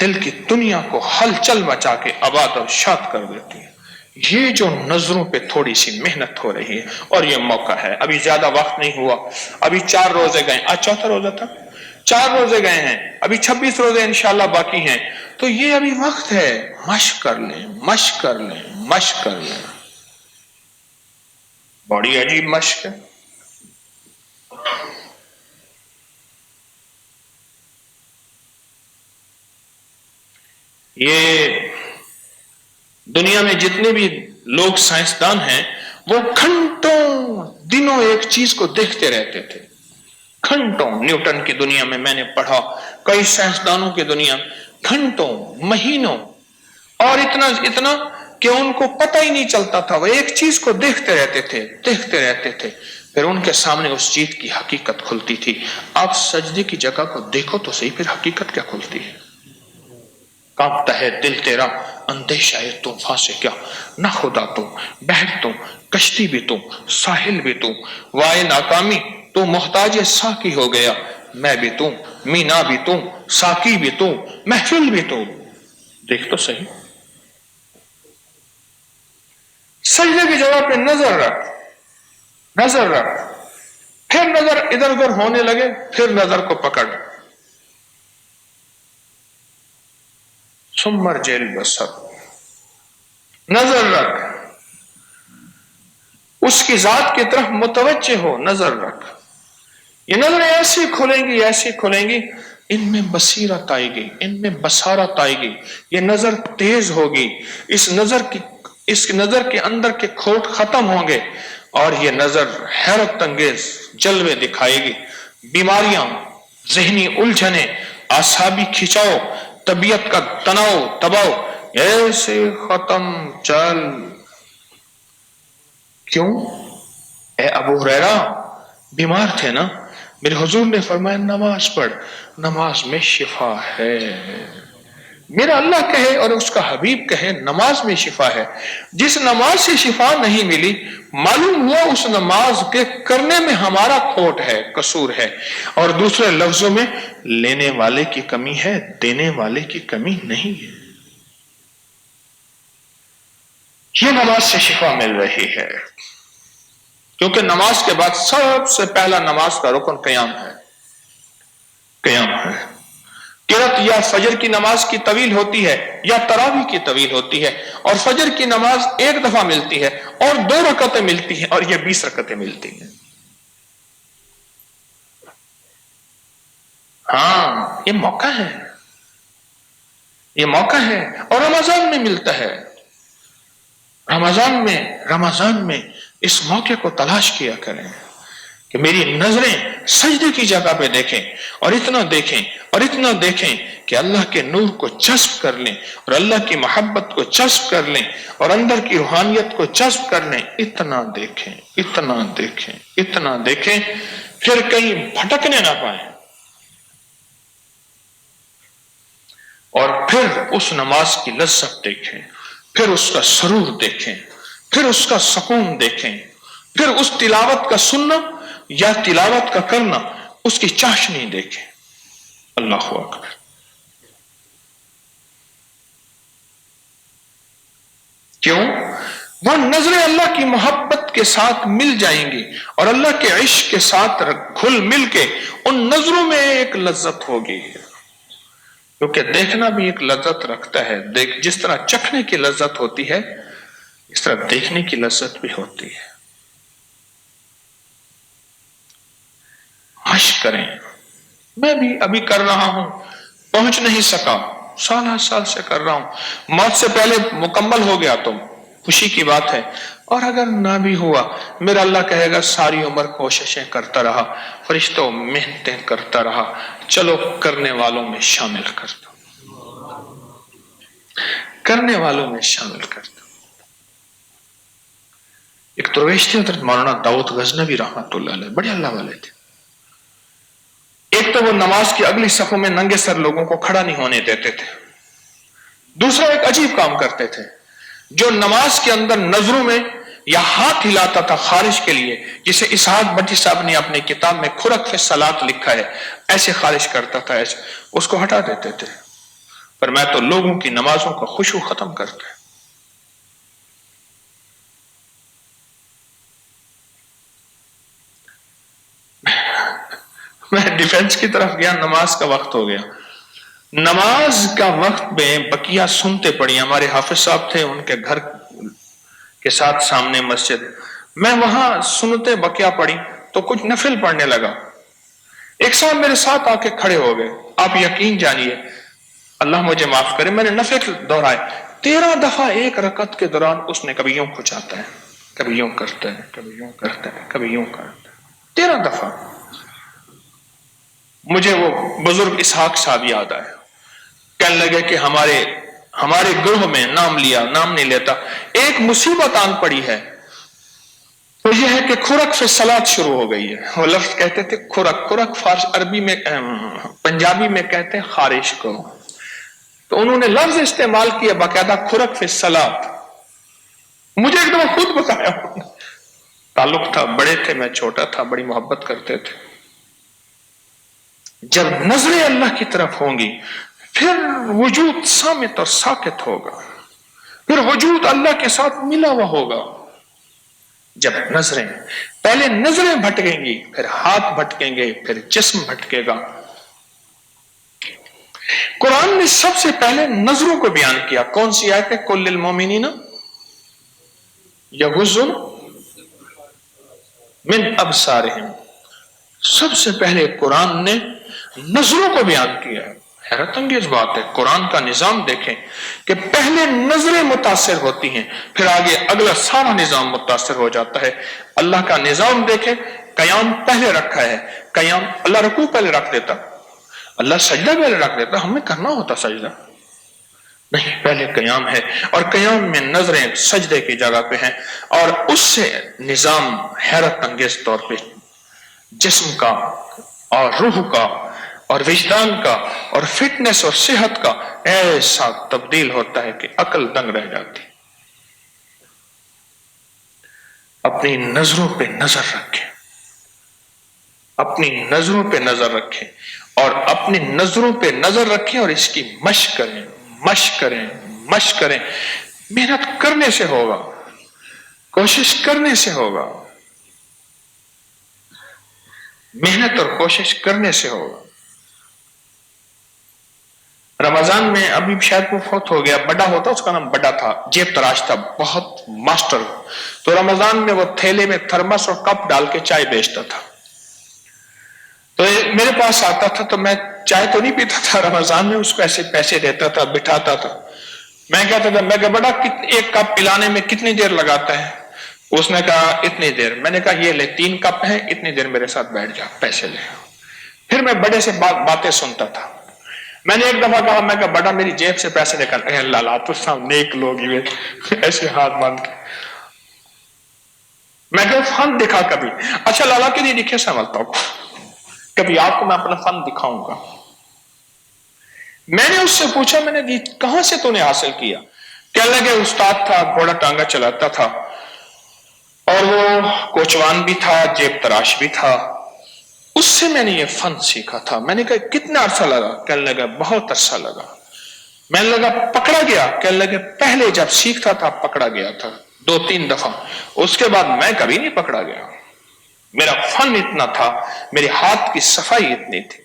دل کی دنیا کو ہلچل مچا کے آباد اور شاد کر دیتی ہے۔ یہ جو نظروں پہ تھوڑی سی محنت ہو رہی ہے، اور یہ موقع ہے، ابھی زیادہ وقت نہیں ہوا، ابھی 4 روزے گئے، آج چوتھا روزہ تھا، 4 روزے گئے ہیں، ابھی 26 روزے انشاءاللہ باقی ہیں، تو یہ ابھی وقت ہے، مشق کر لیں، مشق کر لیں، مشق کر لیں۔ بڑی عجیب مشق ہے۔ یہ دنیا میں جتنے بھی لوگ سائنسدان ہیں وہ گھنٹوں دنوں ایک چیز کو دیکھتے رہتے تھے، گھنٹوں۔ نیوٹن کی دنیا میں میں نے پڑھا، کئی سائنسدانوں کی دنیا گھنٹوں مہینوں، اور اتنا کہ ان کو پتہ ہی نہیں چلتا تھا، وہ ایک چیز کو دیکھتے رہتے تھے، پھر ان کے سامنے اس چیز کی حقیقت کھلتی تھی۔ آپ سجدے کی جگہ کو دیکھو تو صحیح، پھر حقیقت کیا کھلتی ہے۔ کانپتا ہے دل تیرا اندیشہ ہے طوفان سے کیا، نہ خدا تو بحر تو کشتی بھی تو ساحل بھی تو، وائے ناکامی تو محتاج ساقی ہو گیا، میں بھی تو مینا بھی تو ساقی بھی تو محفل بھی تو۔ دیکھ تو صحیح، سجدے کی جگہ پہ نظر رکھ، پھر نظر ادھر ادھر ہونے لگے، پھر نظر کو پکڑ، سمر جیل بسر، نظر رکھ، اس کی ذات کی طرف متوجہ ہو، نظر رکھ۔ یہ نظریں ایسی کھلیں گی، ان میں بصیرت آئے گی، ان میں بصارت آئے گی، یہ نظر تیز ہوگی، اس نظر کے اندر کے کھوٹ ختم ہوں گے، اور یہ نظر حیرت انگیز جلوے دکھائے گی۔ بیماریاں، ذہنی الجھنیں، اعصابی کھچاؤ، طبیعت کا تناؤ دباؤ ایسے ختم چل۔ کیوں؟ اے ابو ہریرہ بیمار تھے نا، میرے حضور نے فرمایا نماز پڑھ، نماز میں شفا ہے، میرا اللہ کہے اور اس کا حبیب کہے نماز میں شفا ہے. جس نماز سے شفا نہیں ملی معلوم ہوا اس نماز کے کرنے میں ہمارا کھوٹ ہے، قصور ہے، اور دوسرے لفظوں میں لینے والے کی کمی ہے، دینے والے کی کمی نہیں ہے. یہ نماز سے شفا مل رہی ہے، کیونکہ نماز کے بعد سب سے پہلا نماز کا رکن قیام ہے. قیام ہے. قرات یا فجر کی نماز کی طویل ہوتی ہے یا تراویح کی طویل ہوتی ہے، اور فجر کی نماز ایک دفعہ ملتی ہے اور 2 رکعتیں ملتی ہیں، اور یہ 20 رکعتیں ملتی ہیں. ہاں یہ موقع ہے، یہ موقع ہے، اور رمضان میں ملتا ہے. رمضان میں اس موقع کو تلاش کیا کریں کہ میری نظریں سجدے کی جگہ پہ دیکھیں، اور اتنا دیکھیں اور اتنا دیکھیں کہ اللہ کے نور کو جذب کر لیں، اور اللہ کی محبت کو جذب کر لیں، اور اندر کی روحانیت کو جذب کر لیں. اتنا دیکھیں، اتنا دیکھیں، اتنا دیکھیں، پھر کہیں بھٹکنے نہ پائیں. اور پھر اس نماز کی لذت دیکھیں، پھر اس کا سرور دیکھیں، پھر اس کا سکون دیکھیں، پھر اس تلاوت کا سننا یا تلاوت کا کرنا، اس کی چاشنی دیکھیں. اللہ اکبر. کیوں؟ وہ نظریں اللہ کی محبت کے ساتھ مل جائیں گی، اور اللہ کے عشق کے ساتھ گھل مل کے ان نظروں میں ایک لذت ہوگی. کیونکہ دیکھنا بھی ایک لذت رکھتا ہے. جس طرح چکھنے کی لذت ہوتی ہے اس طرح دیکھنے کی لذت بھی ہوتی ہے. مشق کریں. میں بھی ابھی کر رہا ہوں، پہنچ نہیں سکا، سال سے کر رہا ہوں. موت سے پہلے مکمل ہو گیا تو خوشی کی بات ہے، اور اگر نہ بھی ہوا میرا اللہ کہے گا ساری عمر کوششیں کرتا رہا، فرشتوں محنتیں کرتا رہا، چلو کرنے والوں میں شامل کر دو، کرنے والوں میں شامل کر دو. ایک درویش تھے حضرت مولانا داؤد غزنوی رحمۃ اللہ علیہ، بڑے اللہ والے تھے. ایک تو وہ نماز کی اگلی صفوں میں ننگے سر لوگوں کو کھڑا نہیں ہونے دیتے تھے. دوسرا ایک عجیب کام کرتے تھے، جو نماز کے اندر نظروں میں یا ہاتھ ہلاتا تھا خارج کے لیے، جسے اسحاق بٹی صاحب نے اپنی کتاب میں کھرک فی الصلاۃ لکھا ہے، ایسے خارج کرتا تھا، ایسے اس کو ہٹا دیتے تھے. پر میں تو لوگوں کی نمازوں کا خشوع ختم کرتا ہے. میں ڈیفنس کی طرف گیا، نماز کا وقت ہو گیا. نماز کا وقت میں بقیہ سنتے پڑی. ہمارے حافظ صاحب تھے، ان کے گھر کے ساتھ سامنے مسجد، میں وہاں سنتے بقیہ پڑی تو کچھ نفل پڑھنے لگا. ایک صاحب میرے ساتھ آ کے کھڑے ہو گئے. آپ یقین جانیے، اللہ مجھے معاف کرے، میں نے نفل دہرائے 13 دفعہ ایک رکعت کے دوران. اس نے کبھی یوں کھچاتا ہے، کبھی یوں کرتا ہے، کبھی یوں کرتا ہے، کبھی یوں کرتا ہے، 13 دفعہ. مجھے وہ بزرگ اسحاق صاحب یاد آئے. کہنے لگے کہ ہمارے گروہ میں نام نہیں لیتا، ایک مصیبت آن پڑی ہے، تو یہ ہے کہ کھرک فی الصلاۃ شروع ہو گئی ہے. وہ لفظ کہتے تھے کھرک فارسی عربی میں، پنجابی میں کہتے ہیں خارش کو، تو انہوں نے لفظ استعمال کیا باقاعدہ کھرک فی الصلاۃ. مجھے ایک دم خود بتایا، تعلق تھا، بڑے تھے میں چھوٹا تھا، بڑی محبت کرتے تھے. جب نظریں اللہ کی طرف ہوں گی پھر وجود صامت اور ساکت ہوگا، پھر وجود اللہ کے ساتھ ملا ہوا ہوگا. جب پہلے نظریں بھٹکیں گی، پھر ہاتھ بھٹکیں گے، پھر جسم بھٹکے گا. قرآن نے سب سے پہلے نظروں کو بیان کیا. کون سی آیت ہے؟ قل للمؤمنین یغضوا من ابصارہم. سب سے پہلے قرآن نے نظروں کو بیان کیا ہے. حیرت انگیز بات ہے. قرآن کا نظام دیکھیں کہ پہلے نظریں متاثر ہوتی ہیں، پھر آگے اگلا سارا نظام متاثر ہو جاتا ہے. اللہ کا نظام دیکھیں، قیام پہلے رکھا ہے. قیام، اللہ رکوع پہلے رکھ دیتا، اللہ سجدہ پہلے رکھ دیتا، ہمیں کرنا ہوتا سجدہ نہیں، پہلے قیام ہے. اور قیام میں نظریں سجدے کی جگہ پہ ہیں، اور اس سے نظام حیرت انگیز طور پہ جسم کا اور روح کا اور وجدان کا اور فٹنس اور صحت کا ایسا تبدیل ہوتا ہے کہ عقل دنگ رہ جاتی. اپنی نظروں پہ نظر رکھیں، اپنی نظروں پہ نظر رکھیں، اور اپنی نظروں پہ نظر رکھیں اور اس کی مشق کریں، مشق کریں، مشق کریں. محنت کرنے سے ہوگا، کوشش کرنے سے ہوگا، محنت اور کوشش کرنے سے ہوگا. رمضان میں ابھی شاید وہ فوت ہو گیا، بڑا ہوتا، اس کا نام بڑا تھا، جیب تراش تھا، بہت ماسٹر. تو رمضان میں وہ تھیلے میں تھرمس اور کپ ڈال کے چائے بیچتا تھا. تو میرے پاس آتا تھا تو میں چائے تو نہیں پیتا تھا رمضان میں، اس کو ایسے پیسے دیتا تھا، بٹھاتا تھا. میں کہتا تھا، میں کہا بڑا ایک کپ پلانے میں کتنی دیر لگاتا ہے؟ اس نے کہا اتنی دیر. میں نے کہا یہ لے 3 کپ ہیں، اتنی دیر میرے ساتھ بیٹھ جا، پیسے لے. پھر میں بڑے سے باتیں سنتا تھا. میں نے ایک دفعہ کہا، میں کہا بڑا میری جیب سے پیسے نکال. اے لالا تو سب نیک لوگ ہی ایسے ہاتھ باندھ کے. میں کہا فن دکھا کبھی. اچھا لالا کے لیے دکھے سنبھلتا ہوں، کبھی آپ کو میں اپنا فن دکھاؤں گا. میں نے اس سے پوچھا، میں نے کہاں سے تو نے حاصل کیا؟ کہنے لگے استاد تھا، گھوڑا ٹانگا چلاتا تھا، اور وہ کوچوان بھی تھا، جیب تراش بھی تھا. اس سے میں نے یہ فن سیکھا تھا. میں نے کہا کتنا عرصہ لگا؟ کہنے لگا بہت عرصہ لگا. میں نے لگا پکڑا گیا؟ کہنے لگے پہلے جب سیکھتا تھا پکڑا گیا تھا 2-3 دفعہ، اس کے بعد میں کبھی نہیں پکڑا گیا. میرا فن اتنا تھا، میرے ہاتھ کی صفائی اتنی تھی.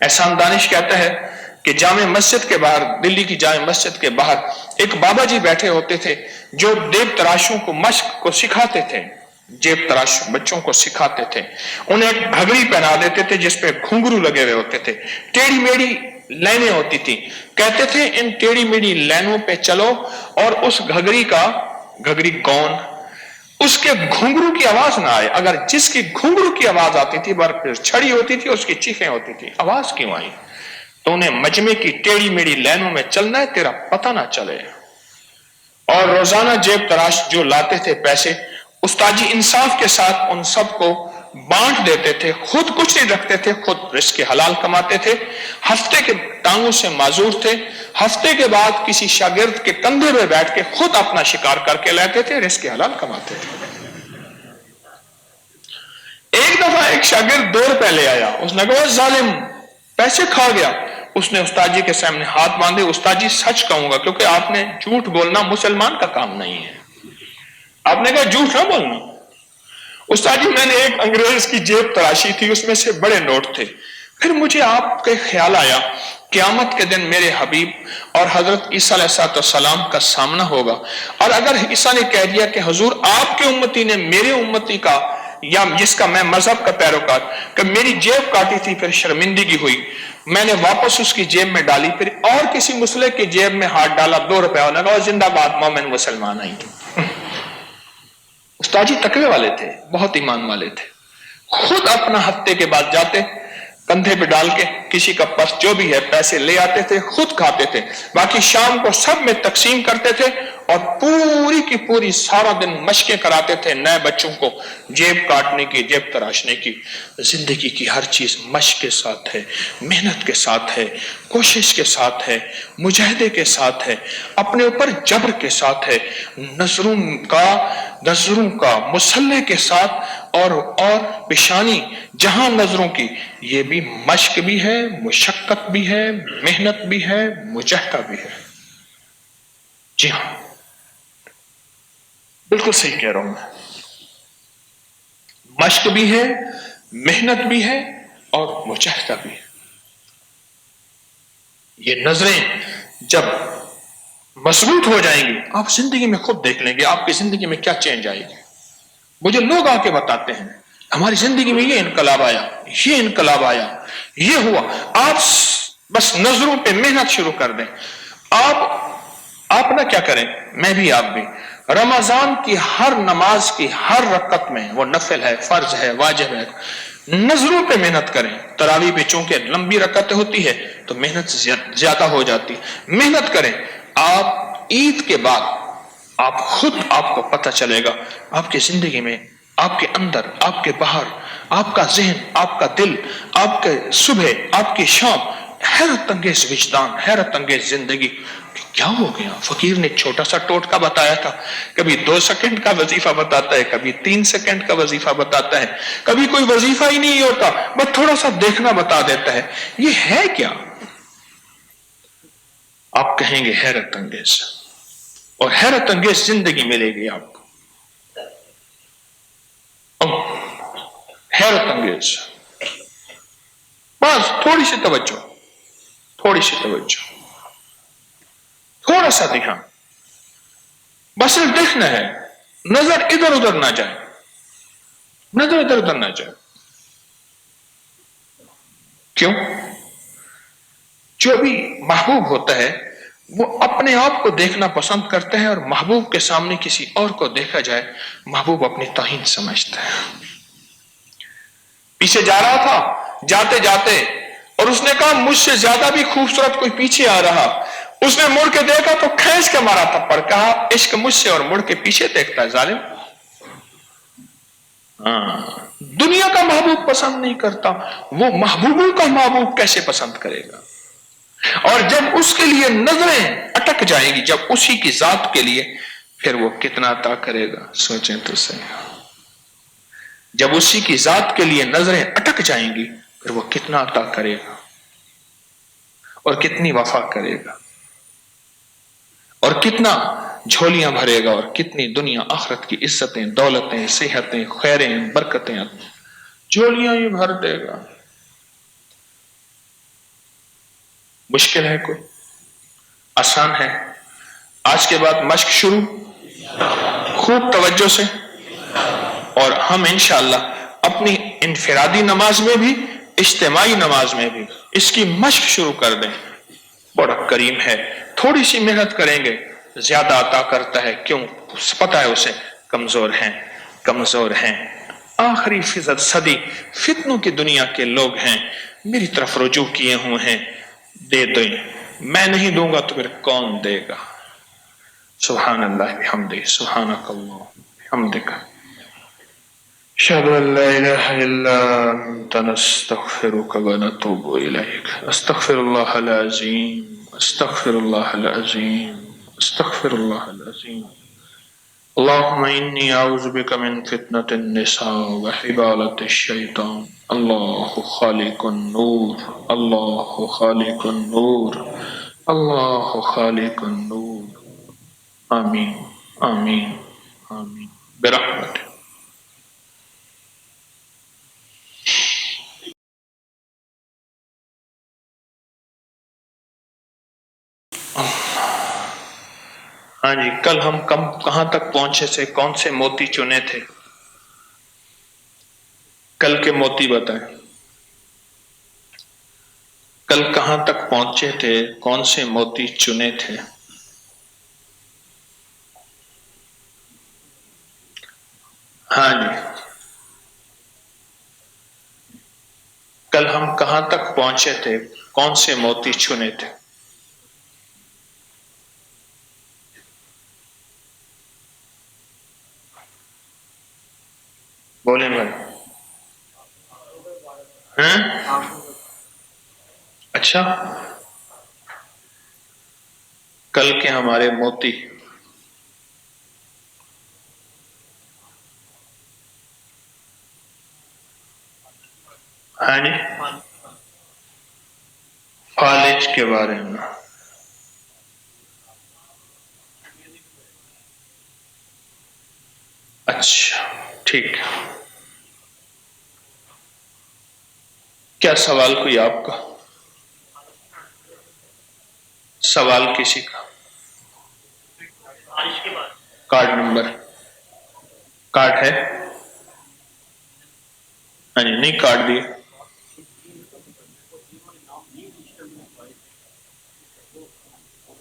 احسان دانش کہتا ہے کہ جامع مسجد کے باہر، دلی کی جامع مسجد کے باہر ایک بابا جی بیٹھے ہوتے تھے جو جیب تراشوں کو مشق کو سکھاتے تھے، جیب تراش بچوں کو سکھاتے تھے. انہیں ایک گھگڑی پہنا دیتے تھے جس پہ گھنگرو لگے ہوئے ہوتے تھے، ٹیڑھی میڑھی لائنیں ہوتی تھی. کہتے تھے ان ٹیڑھی میڑھی لائنوں پہ چلو اور اس گھگڑی گون، اس کے گھنگرو کی آواز نہ آئے. اگر جس کی گھنگرو کی آواز آتی تھی پھر چھڑی ہوتی تھی، اس کی چیخیں ہوتی تھی. آواز کیوں آئی؟ تو انہیں مجمع کی ٹیڑھی میڑھی لائنوں میں چلنا ہے، تیرا پتہ نہ چلے. اور روزانہ جیب تراش جو لاتے تھے پیسے، استاجی انصاف کے ساتھ ان سب کو بانٹ دیتے تھے. خود کچھ نہیں رکھتے تھے، خود رزق حلال کماتے تھے. ہفتے کے ٹانگوں سے معذور تھے. ہفتے کے بعد کسی شاگرد کے کندھے پہ بیٹھ کے خود اپنا شکار کر کے لاتے تھے، رزق حلال کماتے تھے. ایک دفعہ ایک شاگرد 2 روپے لے آیا، اس نے کہا ظالم پیسے کھا گیا. اس نے استاد جی کے سامنے ہاتھ باندھے، استاد جی سچ کہوں گا کیونکہ آپ نے جھوٹ بولنا مسلمان کا کام نہیں ہے. آپ نے کہا جھوٹ نہ بولنا. استاد جی میں نے ایک انگریز کی جیب تراشی تھی، اس میں سے بڑے نوٹ تھے. پھر مجھے آپ کے خیال آیا قیامت کے دن میرے حبیب اور حضرت عیسیٰ علیہ السلام کا سامنا ہوگا، اور اگر عیسیٰ نے کہہ دیا کہ حضور آپ کے امتی نے میرے امتی کا یا جس کا میں مذہب کا پیروکار کہ میری جیب کاٹی تھی، پھر شرمندگی ہوئی، میں نے واپس اس کی جیب میں ڈالی، پھر اور کسی مسلح کی جیب میں ہاتھ ڈالا، 2 روپے اور لگا، زندہ باد مومن مسلمان آئیں گے. استاد جی تقوی والے تھے، بہت ایمان والے تھے. خود اپنا ہفتے کے بعد جاتے، کندھے پہ ڈال کے کسی کا پس جو بھی ہے پیسے لے آتے تھے، خود کھاتے تھے، باقی شام کو سب میں تقسیم کرتے تھے، اور پوری کی پوری سارا دن مشقیں کراتے تھے نئے بچوں کو جیب کاٹنے کی، جیب تراشنے کی. زندگی کی ہر چیز مشق کے ساتھ ہے، محنت کے ساتھ ہے، کوشش کے ساتھ ہے، مجاہدے کے ساتھ ہے، اپنے اوپر جبر کے ساتھ ہے، نظروں کا مسلح کے ساتھ، اور پیشانی جہاں نظروں کی، یہ بھی مشق بھی ہے، مشقت بھی ہے، محنت بھی ہے، مجاہدہ بھی ہے. جی ہاں بالکل صحیح کہہ رہا ہوں میں. مشق بھی ہے، محنت بھی ہے، اور مجاہدہ بھی ہے. یہ نظریں جب مضبوط ہو جائیں گی، آپ زندگی میں خود دیکھ لیں گے آپ کی زندگی میں کیا چینج آئے گی. مجھے لوگ آ کے بتاتے ہیں ہماری زندگی میں یہ انقلاب آیا، یہ انقلاب آیا، یہ ہوا. آپ بس نظروں پہ محنت شروع کر دیں. آپ نہ کیا کریں، میں بھی آپ بھی، رمضان کی ہر نماز کی ہر رکعت میں، وہ نفل ہے، فرض ہے، واجب ہے، نظروں پہ محنت کریں. تراویح پہ چونکہ لمبی رکعتیں ہوتی ہے تو محنت زیادہ ہو جاتی، محنت کریں. آپ عید کے بعد آپ خود آپ کو پتہ چلے گا آپ کی زندگی میں، آپ کے اندر، آپ کے باہر آپ کا ذہن، آپ کا دل، آپ کے صبح، آپ کی شام، حیرت انگیز وجدان، حیرت انگیز زندگی. کیا ہو گیا؟ فقیر نے چھوٹا سا ٹوٹکا بتایا تھا، کبھی 2 سیکنڈ کا وظیفہ بتاتا ہے، کبھی 3 سیکنڈ کا وظیفہ بتاتا ہے، کبھی کوئی وظیفہ ہی نہیں ہوتا، بس تھوڑا سا دیکھنا بتا دیتا ہے. یہ ہے کیا؟ آپ کہیں گے حیرت انگیز، اور حیرت انگیز زندگی ملے گی آپ کو. حیرت انگیز. بس تھوڑی سی توجہ، تھوڑی سی توجہ، تھوڑا سا دھیان، بس صرف دیکھنا ہے، نظر ادھر ادھر نہ جائے، نظر ادھر ادھر نہ جائے. کیوں؟ جو بھی محبوب ہوتا ہے وہ اپنے آپ کو دیکھنا پسند کرتا ہے، اور محبوب کے سامنے کسی اور کو دیکھا جائے محبوب اپنی توہین سمجھتا ہے. پیچھے جا رہا تھا جاتے جاتے، اور اس نے کہا مجھ سے زیادہ بھی خوبصورت کوئی پیچھے آ رہا. اس نے مڑ کے دیکھا تو کھینچ کے مارا تھپڑ، کہا عشق مجھ سے اور مڑ کے پیچھے دیکھتا ہے ظالم. دنیا کا محبوب پسند نہیں کرتا، وہ محبوبوں کا محبوب کیسے پسند کرے گا؟ اور جب اس کے لیے نظریں اٹک جائیں گی، جب اسی کی ذات کے لیے، پھر وہ کتنا عطا کرے گا؟ سوچیں تو صحیح. جب اسی کی ذات کے لیے نظریں اٹک جائیں گی، پھر وہ کتنا عطا کرے گا اور کتنی وفا کرے گا اور کتنا جھولیاں بھرے گا، اور کتنی دنیا آخرت کی عزتیں، دولتیں، صحتیں، خیریں، برکتیں جھولیاں ہی بھر دے گا. مشکل ہے کوئی؟ آسان ہے. آج کے بعد مشق شروع، خوب توجہ سے. اور ہم انشاءاللہ اپنی انفرادی نماز میں بھی، اجتماعی نماز میں بھی اس کی مشق شروع کر دیں. بڑا کریم ہے، تھوڑی سی محنت کریں گے زیادہ عطا کرتا ہے. کیوں؟ پتہ ہے اسے کمزور ہیں، کمزور ہیں. آخری صدی فتنوں کی دنیا کے لوگ ہیں، میری طرف رجوع کیے ہوئے ہیں. دے دیں، میں نہیں دوں گا تو پھر کون دے گا؟ سبحان اللہ بحمدہ، سبحانک اللہ بحمدک، اشہد ان لا الہ الا انت نستغفرک ونتوب الیک. استغفر اللہ العظیم، استغفر اللہ العظیم، استغفر اللہ العظیم. اللهم إني أعوذ بك من فتنة النساء وحبالة الشيطان. الله خالق النور، الله خالق النور، الله خالق النور. آمين آمين آمين برحمته. ہاں جی، کل ہم کہاں تک پہنچے تھے؟ کون سے موتی چنے تھے؟ کل کے موتی بتائیں. کل کہاں تک پہنچے تھے؟ کون سے موتی چنے تھے؟ ہاں جی، کل ہم کہاں تک پہنچے تھے؟ کون سے موتی چنے تھے؟ بولیں بھائی. اچھا، کل کے ہمارے موتی ہاں جی، فالج کے بارے میں. اچھا ٹھیک. کیا سوال کوئی آپ کا؟ سوال کسی کا؟ کارڈ نمبر، کارڈ ہے؟ ہاں جی، نہیں کارڈ دیے.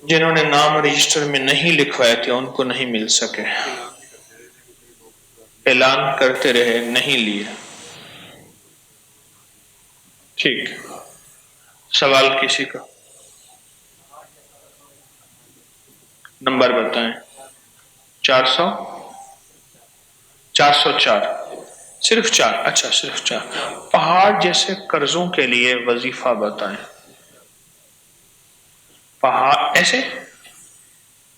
جنہوں نے نام رجسٹر میں نہیں لکھوائے تھے ان کو نہیں مل سکے، اعلان کرتے رہے، نہیں لیے. ٹھیک. سوال کسی کا؟ نمبر بتائیں. 400 404. صرف 4؟ اچھا صرف 4۔ پہاڑ جیسے قرضوں کے لیے وظیفہ بتائیں۔ پہاڑ ایسے،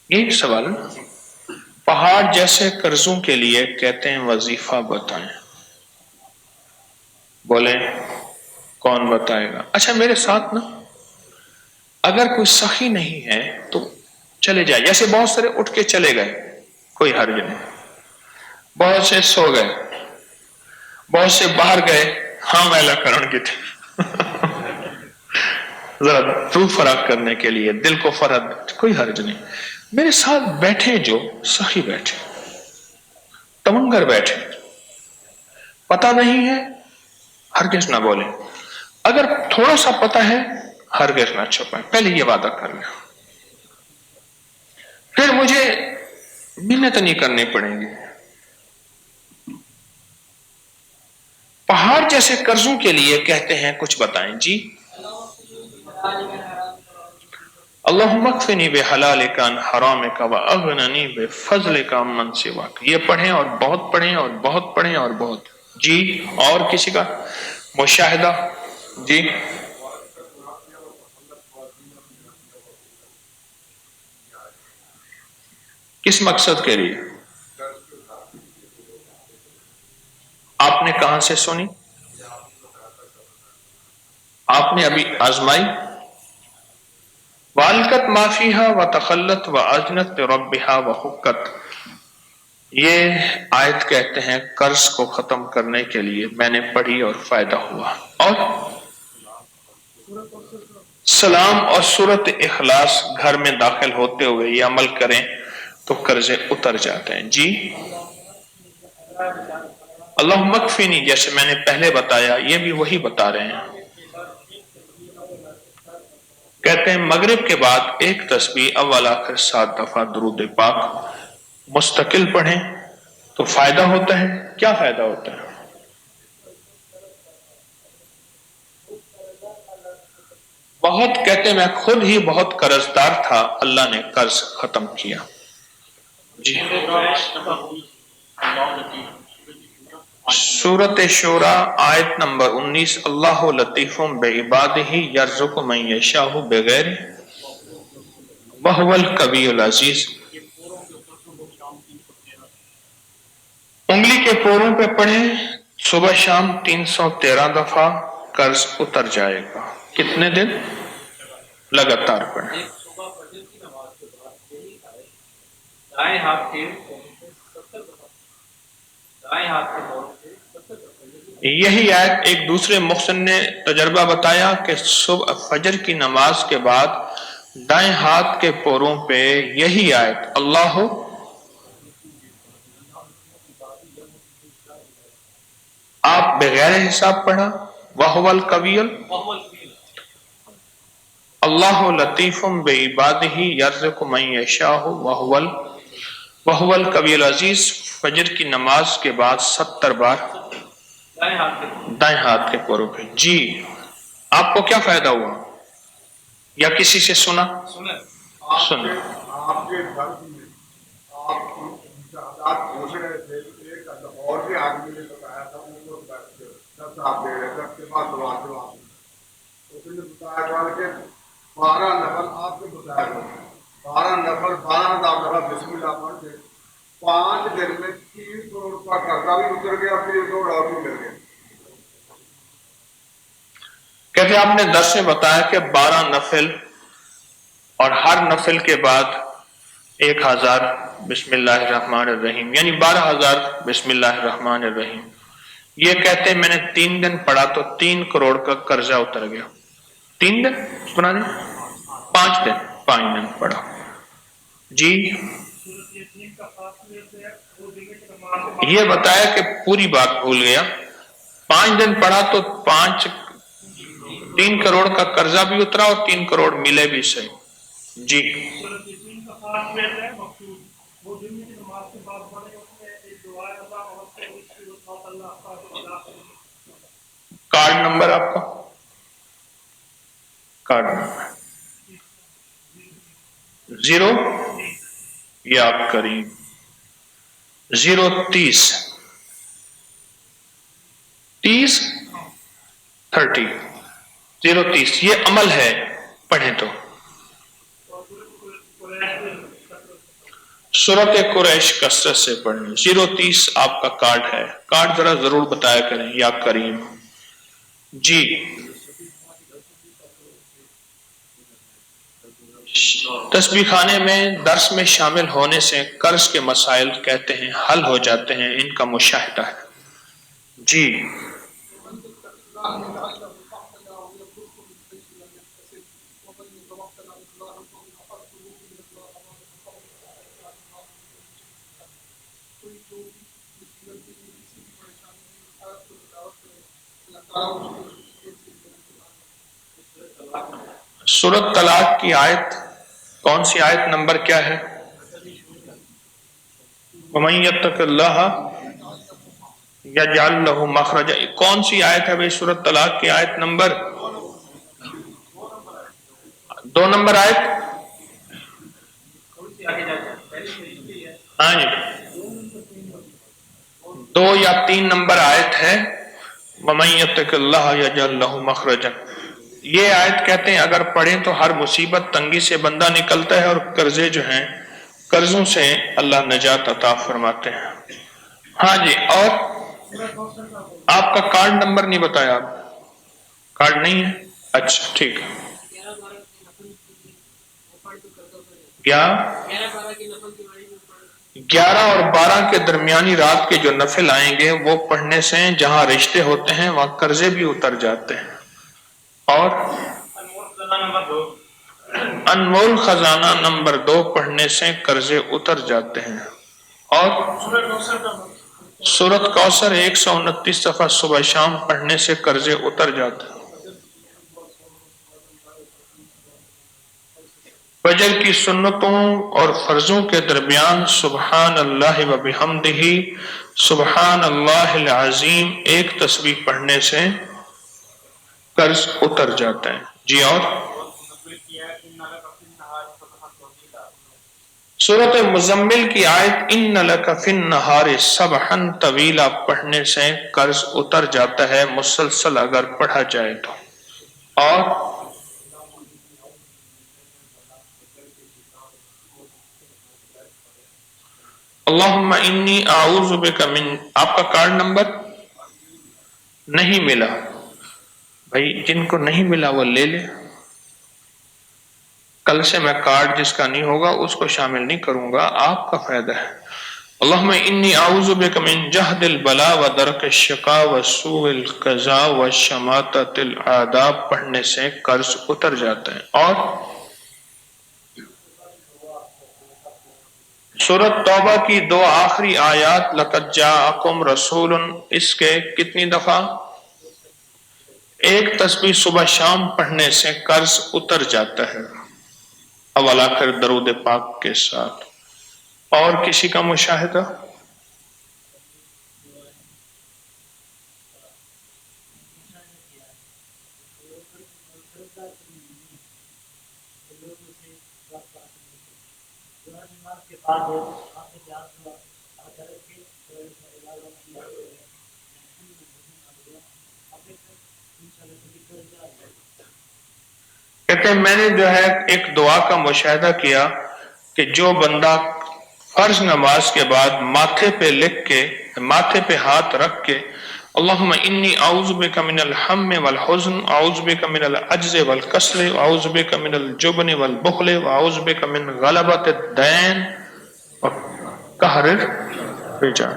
یہی سوال ہے۔ پہاڑ جیسے قرضوں کے لیے کہتے ہیں وظیفہ بتائیں۔ بولیں کون بتائے گا؟ اچھا میرے ساتھ نا، اگر کوئی سخی نہیں ہے تو چلے جائے، جیسے بہت سارے اٹھ کے چلے گئے، کوئی حرج نہیں۔ بہت سے سو گئے، بہت سے باہر گئے، ہاں میلا کرن کی تھی ذرا روح فراغ کرنے کے لیے، دل کو فرحت، کوئی حرج نہیں۔ میرے ساتھ بیٹھے جو سخی بیٹھے، تمنگر بیٹھے، پتہ نہیں ہے ہرگز نہ بولے، اگر تھوڑا سا پتہ ہے ہرگز نہ چھپائیں، پہلے یہ وعدہ کر لیں، پھر مجھے محنت نہیں کرنی پڑے گی۔ پہاڑ جیسے قرضوں کے لیے کہتے ہیں کچھ بتائیں جی۔ اللہم اکفنی بحلالک عن حرامک واغننی بفضلک عمن سواک۔ یہ پڑھیں اور بہت پڑھیں اور بہت پڑھیں اور بہت جی۔ اور کسی کا مشاہدہ جی؟ کس مقصد کے لیے؟ آپ نے کہاں سے سنی؟ آپ نے ابھی آزمائی؟ والکت ما فیہا وتخلت واذنت لربہا وحکت۔ یہ آیت کہتے ہیں قرض کو ختم کرنے کے لیے میں نے پڑھی اور فائدہ ہوا۔ اور سلام اور سورت اخلاص گھر میں داخل ہوتے ہوئے یہ عمل کریں تو قرضے اتر جاتے ہیں جی۔ اللہم اکفنی جیسے میں نے پہلے بتایا، یہ بھی وہی بتا رہے ہیں۔ کہتے ہیں مغرب کے بعد ایک تسبیح اول آخر 7 دفعہ درود پاک مستقل پڑھیں تو فائدہ ہوتا ہے۔ کیا فائدہ ہوتا ہے؟ بہت کہتے ہیں میں خود ہی بہت قرض دار تھا، اللہ نے قرض ختم کیا جی۔ سورۃ شورى آیت نمبر 19، اللہ لطیف بعبادہ یرزق من یشاء بغیر وہو القوی العزیز۔ انگلی کے پوروں پہ پڑھیں صبح شام 313 دفعہ، قرض اتر جائے گا۔ کتنے دن؟ لگاتار پڑھیں۔ یہی آیت ایک دوسرے محسن نے تجربہ بتایا کہ صبح فجر کی نماز کے بعد دائیں ہاتھ کے پوروں پہ یہی آیت اللہ آپ بغیر حساب پڑھا، وَهُوَ الْقَوِيُّ اللہ لطیف بعبادہ یرزق من یشاء وَهُوَ الْقَوِيُّ العزیز۔ فجر کی نماز کے بعد 70 بار دائیں ہاتھ کے پوروں پہ جی۔ آپ کو کیا فائدہ ہوا یا کسی سے سنا؟ سنا۔ آپ کے گھر میں آپ مشاہدات پوچھ رہے تھے، ایک اور بھی آدمی نے بتایا تھا ان کو 10 آپ دے رہے تھے، اس کے بعد دعا اس نے بتایا تھا کہ 12 نفل آپ کو بتایا تھا، 12 نفل 12,000 دفعہ بسم اللہ پڑھ کے 5 دن میں 3 کروڑ کا قرضہ بھی اتر گیا، پھر 1 کروڑ اور بھی مل گیا۔ کہتے آپ نے درس میں بتایا کہ 12 نفل اور ہر نفل کے بعد 1000 بسم اللہ الرحمن الرحیم، یعنی 12,000 بسم اللہ الرحمن الرحیم۔ یہ کہتے ہیں میں نے 3 دن پڑھا تو 3 کروڑ کا قرضہ اتر گیا۔ 3 دن سنا دیں، 5 دن پڑھا جی۔ یہ بتایا کہ پوری بات بھول گیا، 5 دن پڑھا تو 3 کروڑ کا قرضہ بھی اترا اور 3 کروڑ ملے بھی صحیح جی۔ کارڈ نمبر آپ کا؟ کارڈ نمبر 0 یہ آپ کریں 030 30 030 یہ عمل ہے، پڑھیں تو سورت قریش کثرت سے پڑھیں. 030 آپ کا کارڈ ہے، کارڈ ذرا ضرور بتایا کریں یا کریم. جی تسبیح خانے میں درس میں شامل ہونے سے قرض کے مسائل کہتے ہیں حل ہو جاتے ہیں، ان کا مشاہدہ ہے. جی سورت طلاق کی آیت کون سی آیت نمبر کیا ہے؟ وَمَن يَتَّقِ اللَّهَ يَجْعَلْ لَهُ مَخْرَجًا. کون سی آیت ہے بھائی سورت طلاق کی آیت نمبر 2 نمبر آیت؟ ہاں جی 2 یا 3 نمبر آیت ہے وَمَن يَتَّقِ اللَّهَ يَجْعَلْ لَهُ مَخْرَجًا. یہ آیت کہتے ہیں اگر پڑھیں تو ہر مصیبت تنگی سے بندہ نکلتا ہے اور قرضے جو ہیں قرضوں سے اللہ نجات عطا فرماتے ہیں. ہاں جی اور آپ کا کارڈ نمبر نہیں بتایا، آپ کارڈ نہیں ہے؟ اچھا ٹھیک ہے. 11 اور 12 کے درمیانی رات کے جو نفل آئیں گے وہ پڑھنے سے جہاں رشتے ہوتے ہیں وہاں قرضے بھی اتر جاتے ہیں. اور انمول خزانہ نمبر 2 پڑھنے سے قرضے اتر جاتے ہیں. اور سورت کوثر 129 صفحہ صبح شام پڑھنے سے قرضے اتر جاتے ہیں. فجر کی سنتوں اور فرضوں کے درمیان سبحان اللہ و بحمدہ سبحان اللہ العظیم ایک تسبیح پڑھنے سے قرض اتر جاتا ہے. جی اور سورۃ مزمل کی آیت ان لک فی النہار سبحا طویلا پڑھنے سے قرض اتر جاتا ہے مسلسل اگر پڑھا جائے تو. اور اللہم انی اعوذ بک من. آپ کا کارڈ نمبر نہیں ملا بھائی، جن کو نہیں ملا وہ لے لے. کل سے میں کارڈ جس کا نہیں ہوگا اس کو شامل نہیں کروں گا، آپ کا فائدہ ہے. اللہم انی اعوذ بک من جہد البلاء و درک الشقاء و سوء القضاء و شماتۃ الاعداء پڑھنے سے قرض اتر جاتا ہے. اور سورۃ توبہ کی 2 آخری آیات لقد جاءکم رسول، اس کے کتنی دفعہ؟ ایک تسبیح صبح شام پڑھنے سے قرض اتر جاتا ہے اول آخر درود پاک کے ساتھ. اور کسی کا مشاہدہ؟ کہتے ہیں میں نے جو ہے ایک دعا کا مشاہدہ کیا کہ جو بندہ فرض نماز کے بعد ماتھے پہ لکھ کے ماتھے پہ ہاتھ رکھ کے اللہم انی اعوذ بک من الہم والحزن اعوذ بک من العجز والکسل اعوذ بک من الجبن والبخل اعوذ بک من غلبۃ الدین وقہر الرجال،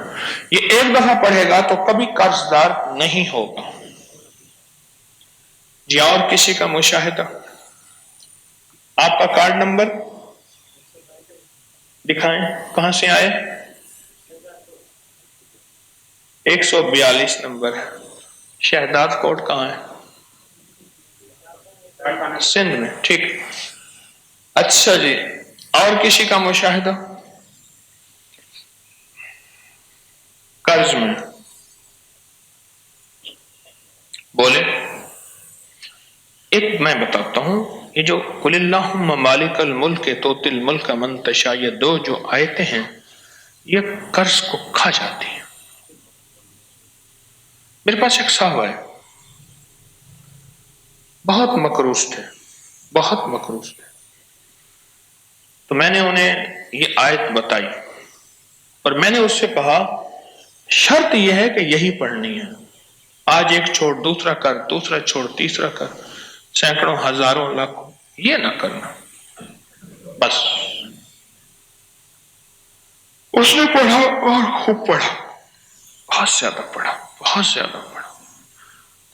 یہ ایک دفعہ پڑھے گا تو کبھی قرض دار نہیں ہوگا. جی اور کسی کا مشاہدہ؟ آپ کا کارڈ نمبر دکھائیں، کہاں سے آئے؟ 142 نمبر ہے. شہداد کوٹ کہاں ہے؟ سندھ میں. ٹھیک. اچھا جی اور کسی کا مشاہدہ قرض میں؟ بولے. ایک میں بتاتا ہوں، یہ جو قل اللہم مالک الملک تؤتی الملک من تشاء، یہ 2 جو آیتیں ہیں یہ قرض کو کھا جاتی ہیں. میرے پاس ایک صاحب ہے، بہت مکروس تھے، بہت مکروس تھے، تو میں نے انہیں یہ آیت بتائی اور میں نے اس سے کہا شرط یہ ہے کہ یہی پڑھنی ہے، آج ایک چھوڑ دوسرا کر، دوسرا چھوڑ تیسرا کر، سینکڑوں ہزاروں لاکھوں، یہ نہ کرنا بس۔ اس نے پڑھا اور خوب پڑھا، بہت زیادہ پڑھا، بہت زیادہ پڑھا۔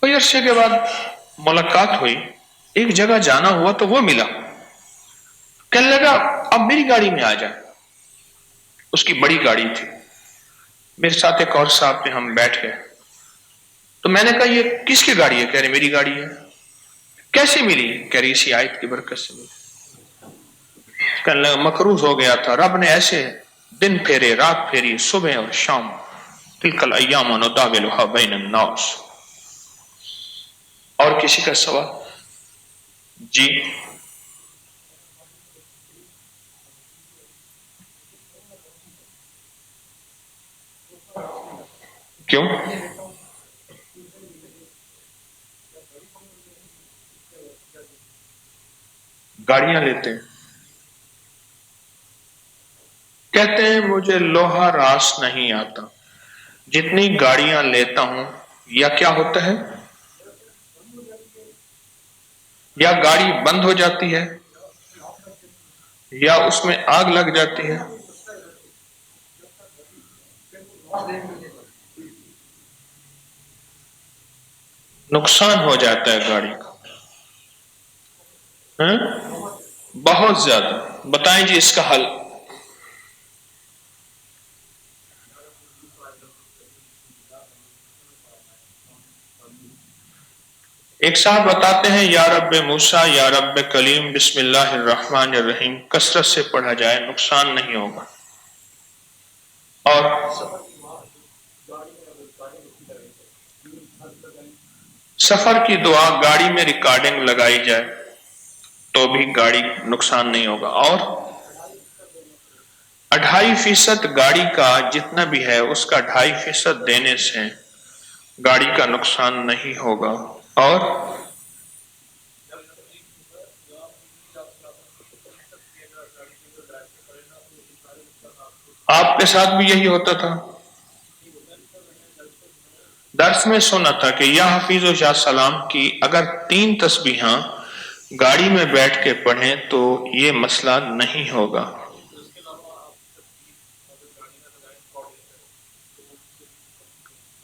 کوئی عرصے کے بعد ملاقات ہوئی، ایک جگہ جانا ہوا تو وہ ملا، کہنے لگا اب میری گاڑی میں آ جا۔ اس کی بڑی گاڑی تھی، میرے ساتھ ایک اور صاحب تھے، ہم بیٹھ گئے، تو میں نے کہا یہ کس کی گاڑی ہے؟ کہہ رہے میری گاڑی ہے۔ کیسے ملی؟ کہہ رہی اسی آیت کی برکت سے ملی۔ کہنے لگا مقروض ہو گیا تھا، رب نے ایسے دن پھیرے، رات پھیری، صبح اور شام، تلک الایام نداولها بین الناس۔ اور کسی کا سوال؟ جی کیوں؟ گاڑیاں لیتے ہیں، کہتے ہیں مجھے لوہا راس نہیں آتا، جتنی گاڑیاں لیتا ہوں یا کیا ہوتا ہے، یا گاڑی بند ہو جاتی ہے یا اس میں آگ لگ جاتی ہے، نقصان ہو جاتا ہے گاڑی کا، ہاں؟ بہت زیادہ۔ بتائیں جی اس کا حل۔ ایک صاحب بتاتے ہیں یا رب موسیٰ یا رب کلیم بسم اللہ الرحمن الرحیم کثرت سے پڑھا جائے، نقصان نہیں ہوگا۔ اور سفر کی دعا گاڑی میں ریکارڈنگ لگائی جائے تو بھی گاڑی نقصان نہیں ہوگا۔ اور 2.5% گاڑی کا جتنا بھی ہے اس کا 2.5% دینے سے گاڑی کا نقصان نہیں ہوگا۔ اور آپ کے ساتھ بھی یہی ہوتا تھا؟ درس میں سنا تھا کہ یا حفیظ و یا سلام کی اگر 3 تسبیحاں گاڑی میں بیٹھ کے پڑھیں تو یہ مسئلہ نہیں ہوگا۔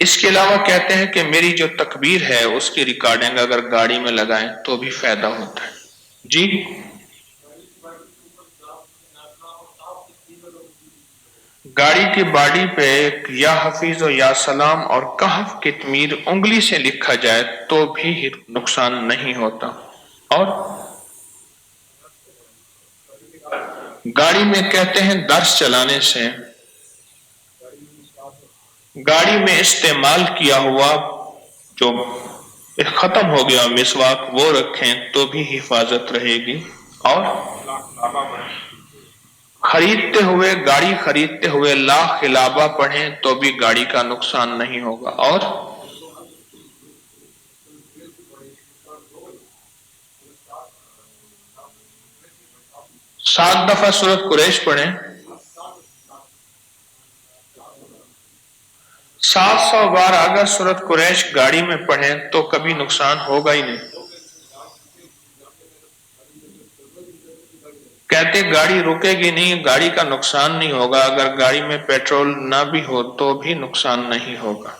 اس کے علاوہ کہتے ہیں کہ میری جو تکبیر ہے اس کی ریکارڈنگ اگر گاڑی میں لگائیں تو بھی فائدہ ہوتا ہے۔ جی گاڑی کی باڈی پہ یا حفیظ و یا سلام اور کہف کی تعمیر انگلی سے لکھا جائے تو بھی نقصان نہیں ہوتا۔ اور گاڑی میں کہتے ہیں درس چلانے سے گاڑی میں استعمال کیا ہوا جو ختم ہو گیا مسواک وہ رکھیں تو بھی حفاظت رہے گی۔ اور گاڑی خریدتے ہوئے لا خلابہ پڑھیں تو بھی گاڑی کا نقصان نہیں ہوگا۔ اور 7 دفعہ سورۃ قریش پڑھیں، 700 بار اگر سورۃ قریش گاڑی میں پڑھیں تو کبھی نقصان ہوگا ہی نہیں۔ کہتے گاڑی رکے گی نہیں، گاڑی کا نقصان نہیں ہوگا، اگر گاڑی میں پیٹرول نہ بھی ہو تو بھی نقصان نہیں ہوگا۔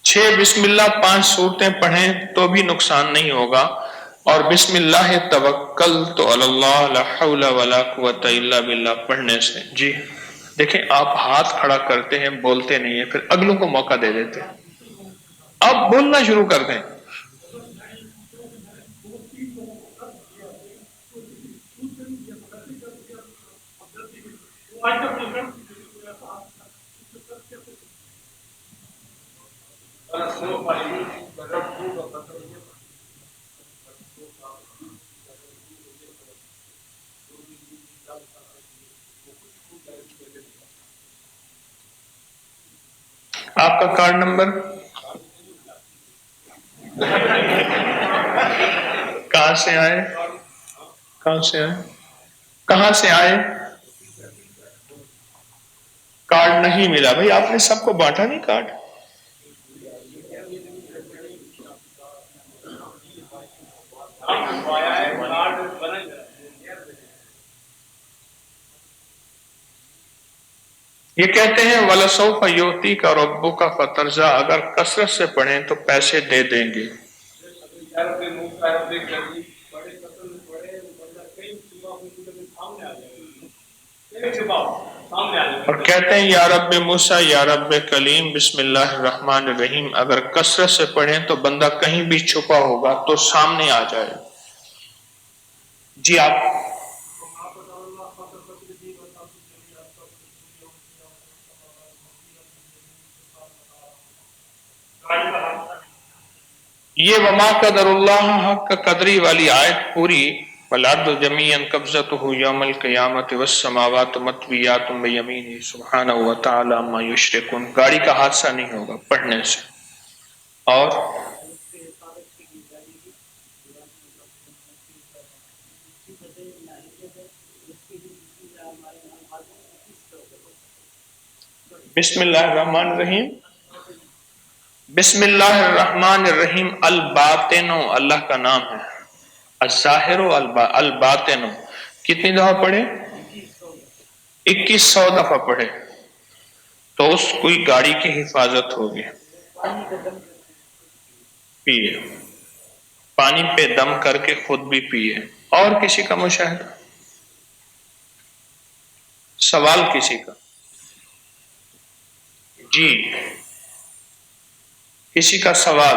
6 بسم اللہ 5 سورتیں پڑھیں تو بھی نقصان نہیں ہوگا، اور بسم اللہ توکلت علی اللہ لا حول ولا قوت الا باللہ پڑھنے سے۔ جی دیکھیں آپ ہاتھ کھڑا کرتے ہیں، بولتے نہیں ہیں، پھر اگلوں کو موقع دے دیتے ہیں، اب بولنا شروع کر دیں۔ آپ کا کارڈ نمبر کہاں سے آئے؟ کہاں سے آئے؟ کہاں سے آئے؟ کارڈ نہیں ملا بھائی، آپ نے سب کو بانٹا نہیں کارڈ؟ یہ کہتے ہیں وَلَسَوْفَ يُعْطِيكَ رَبُّكَ فَتَرْضَىٰ، اگر کثرت سے پڑھیں تو پیسے دے دیں گے۔ اور کہتے ہیں یا رب موسیٰ یا رب کلیم بسم اللہ الرحمن الرحیم، اگر کثرت سے پڑھیں تو بندہ کہیں بھی چھپا ہوگا تو سامنے آ جائے۔ جی آپ یہ وما قدر اللہ حق قدری والی آیت پوری، وَالْأَرْضُ جَمِيعًا قَبْضَتُهُ يَوْمَ الْقِيَامَةِ وَالسَّمَاوَاتُ مَطْوِيَّاتٌ بِيَمِينِهِ سُبْحَانَهُ وَتَعَالَىٰ عَمَّا يُشْرِكُونَ۔ گاڑی کا حادثہ نہیں ہوگا پڑھنے سے۔ اور بسم اللہ الرحمن الرحیم، بسم اللہ الرحمن الرحیم، الباطن اللہ کا نام ہے، الظاہر الباطن، کتنی دفعہ پڑھے؟ 2100 دفعہ پڑھے تو اس کوئی گاڑی کی حفاظت ہوگی۔ پیے، پانی پہ دم کر کے خود بھی پیے۔ اور کسی کا مشاہدہ؟ سوال کسی کا؟ جی کسی کا سوال؟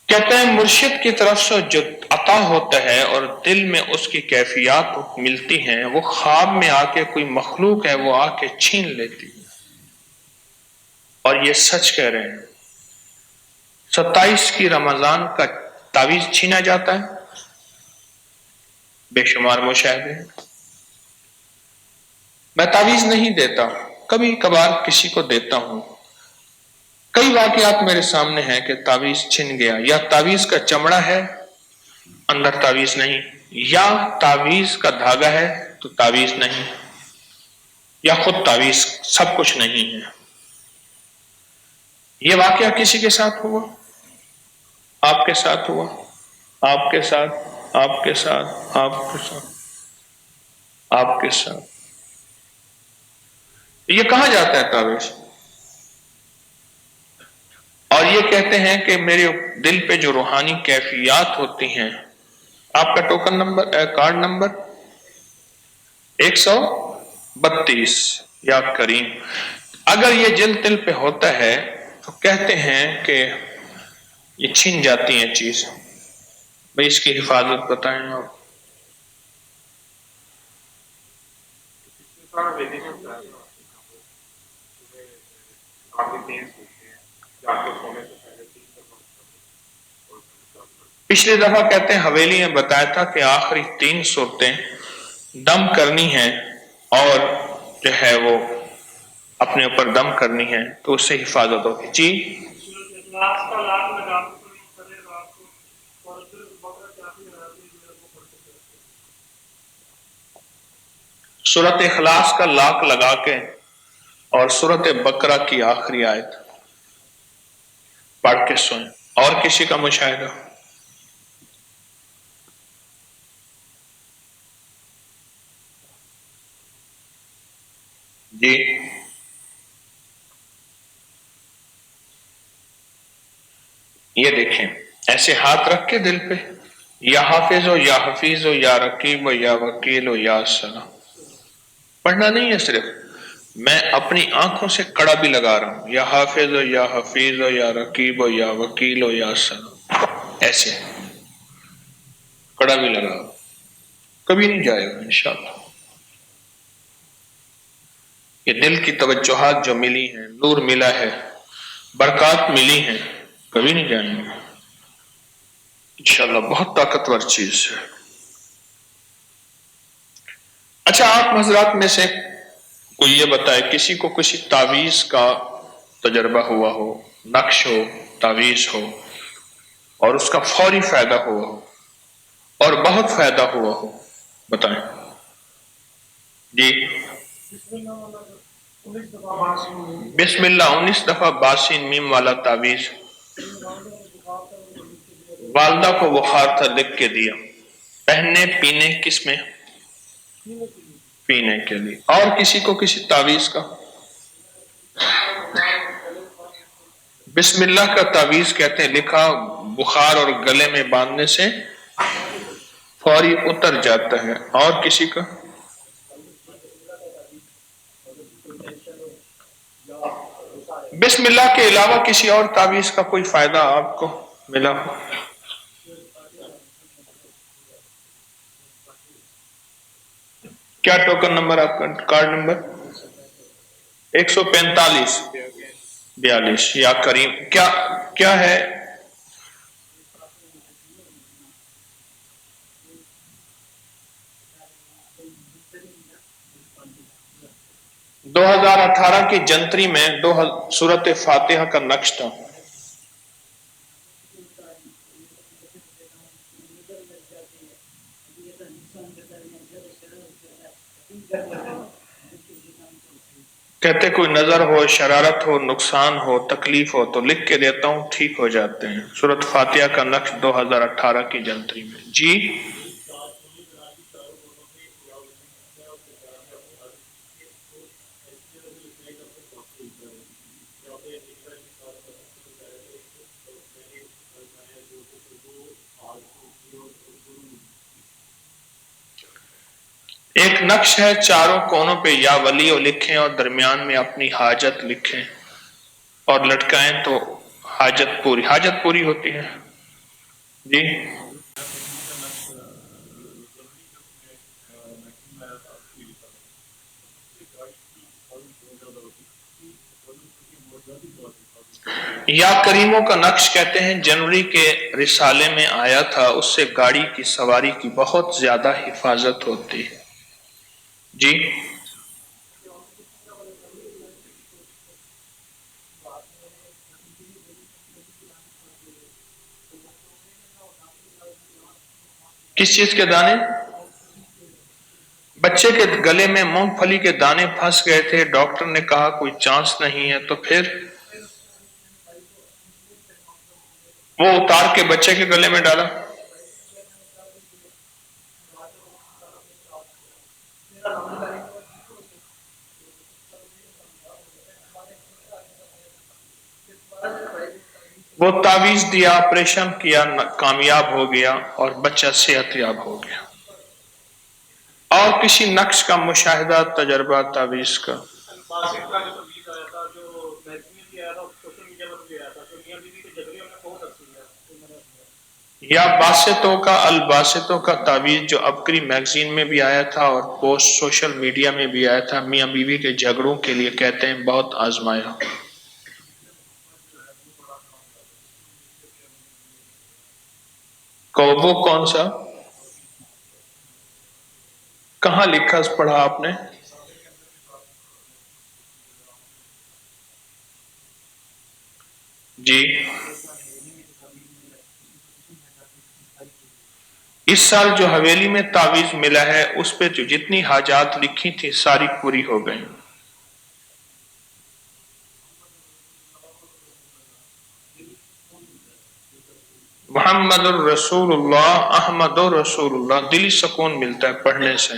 کہتے ہیں مرشد کی طرف سے جو عطا ہوتا ہے اور دل میں اس کی کیفیات ملتی ہیں، وہ خواب میں آ کے کوئی مخلوق ہے وہ آ کے چھین لیتی ہے۔ اور یہ سچ کہہ رہے ہیں، 27 کی رمضان کا تعویذ چھینا جاتا ہے، بے شمار مشاہدے۔ میں تعویذ نہیں دیتا، کبھی کبھار کسی کو دیتا ہوں۔ کئی واقعات میرے سامنے ہیں کہ تعویذ چھن گیا، یا تعویذ کا چمڑا ہے اندر تعویذ نہیں، یا تعویذ کا دھاگا ہے تو تعویذ نہیں، یا خود تعویذ، سب کچھ نہیں ہے۔ یہ واقعہ کسی کے ساتھ ہوا؟ آپ کے ساتھ ہوا؟ آپ کے ساتھ، آپ کے ساتھ، آپ کے ساتھ، آپ کے ساتھ۔ یہ کہاں جاتا ہے تعویذ؟ اور یہ کہتے ہیں کہ میرے دل پہ جو روحانی کیفیات ہوتی ہیں، آپ کا ٹوکن نمبر کارڈ نمبر 132 یا کریم، اگر یہ دل پہ ہوتا ہے تو کہتے ہیں کہ یہ چھن جاتی ہیں چیز۔ بھئی اس کی حفاظت بتائیں آپ۔ پچھلی دفعہ کہتے ہیں حویلی میں بتایا تھا کہ آخری 3 صورتیں دم کرنی ہیں، اور جو ہے وہ اپنے اوپر دم کرنی ہے تو اس سے حفاظت ہوگی۔ جی سورۃ اخلاص کا لاک لگا کے اور سورۃ بقرہ کی آخری آیت پڑھ کے سنیں۔ اور کسی کا مشاہدہ؟ جی یہ دیکھیں، ایسے ہاتھ رکھ کے دل پہ، یا حافظ ہو یا حفیظ ہو یا رقیب ہو یا وکیل ہو یا سلام، پڑھنا نہیں ہے صرف، میں اپنی آنکھوں سے کڑا بھی لگا رہا ہوں، یا حافظ ہو یا حفیظ ہو یا رقیب ہو یا وکیل ہو یا سلام، ایسے کڑا بھی لگا، کبھی نہیں جائے گا انشاءاللہ۔ یہ دل کی توجہات جو ملی ہیں، نور ملا ہے، برکات ملی ہیں، کبھی نہیں جائیں گے۔ انشاءاللہ بہت طاقتور چیز ہے۔ اچھا، آپ حضرات میں سے کوئی یہ بتائے کسی کو کسی تعویذ کا تجربہ ہوا ہو، نقش ہو، تعویذ ہو، اور اس کا فوری فائدہ ہوا ہو اور بہت فائدہ ہوا ہو؟ بتائیں جی۔ بسم اللہ 19 دفعہ باسین میم والا تعویذ والدہ کو بخار تھا، لکھ کے دیا، پہننے پینے کس میں؟ پینے کے لیے۔ اور کسی کو کسی تعویذ کا؟ بسم اللہ کا تعویذ کہتے ہیں لکھا بخار اور گلے میں باندھنے سے فوری اتر جاتا ہے۔ اور کسی کا؟ بسم اللہ کے علاوہ کسی اور تعویذ کا کوئی فائدہ آپ کو ملا ہو؟ کیا ٹوکن نمبر آپ کا؟ کارڈ نمبر 145 42 یا کریم کیا ہے؟ 2018 کی جنتری میں سورۃ فاتحہ کا نقش تھا۔ کہتے کوئی نظر ہو، شرارت ہو، نقصان ہو، تکلیف ہو تو لکھ کے دیتا ہوں، ٹھیک ہو جاتے ہیں۔ سورۃ فاتحہ کا نقش 2018 کی جنتری میں۔ جی ایک نقش ہے، چاروں کونوں پہ یا ولیو لکھیں اور درمیان میں اپنی حاجت لکھیں اور لٹکائیں تو حاجت پوری ہوتی ہے۔ جی یا کریموں کا نقش کہتے ہیں جنوری کے رسالے میں آیا تھا، اس سے گاڑی کی سواری کی بہت زیادہ حفاظت ہوتی ہے۔ جی کس چیز کے دانے؟ بچے کے گلے میں مونگ پھلی کے دانے پھنس گئے تھے، ڈاکٹر نے کہا کوئی چانس نہیں ہے، تو پھر وہ اتار کے بچے کے گلے میں ڈالا۔ وہ تعویذ دیا، آپریشن کیا، کامیاب ہو گیا اور بچہ صحت یاب ہو گیا۔ اور کسی نقش کا مشاہدہ، تجربہ تعویذ کا؟ یا باسطوں کا، الباسطوں کا تعویذ جو عبقری میگزین میں بھی آیا تھا اور پوسٹ سوشل میڈیا میں بھی آیا تھا، میاں بیوی کے جھگڑوں کے لیے کہتے ہیں بہت آزمایا۔ وہ کون سا؟ کہاں لکھا پڑھا آپ نے؟ جی اس سال جو حویلی میں تعویذ ملا ہے اس پہ جو جتنی حاجات لکھی تھی ساری پوری ہو گئی۔ محمد الرسول اللہ، احمد الرسول اللہ، دلی سکون ملتا ہے پڑھنے سے۔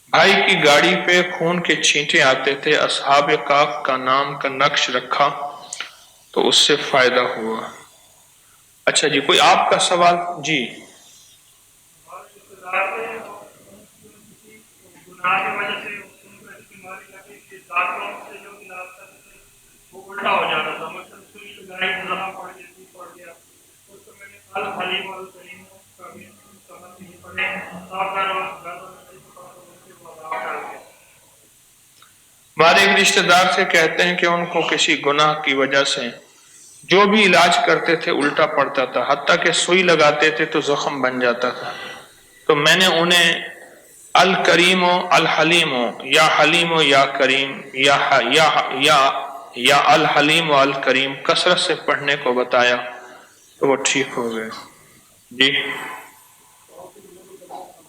بھائی کی گاڑی پہ خون کے چھینٹے آتے تھے، اصحاب کہف کا نام کا نقش رکھا تو اس سے فائدہ ہوا۔ اچھا جی، کوئی آپ کا سوال؟ جی رشتہ دار سے کہتے ہیں کہ ان کو کسی گناہ کی وجہ سے جو بھی علاج کرتے تھے الٹا پڑتا تھا، حتیٰ کہ سوئی لگاتے تھے تو زخم بن جاتا تھا، تو میں نے انہیں الکریم و الحلیم یا حلیم و یا کریم یا الحلیم و الکریم کثرت سے پڑھنے کو بتایا تو وہ ٹھیک ہو گئے۔ جی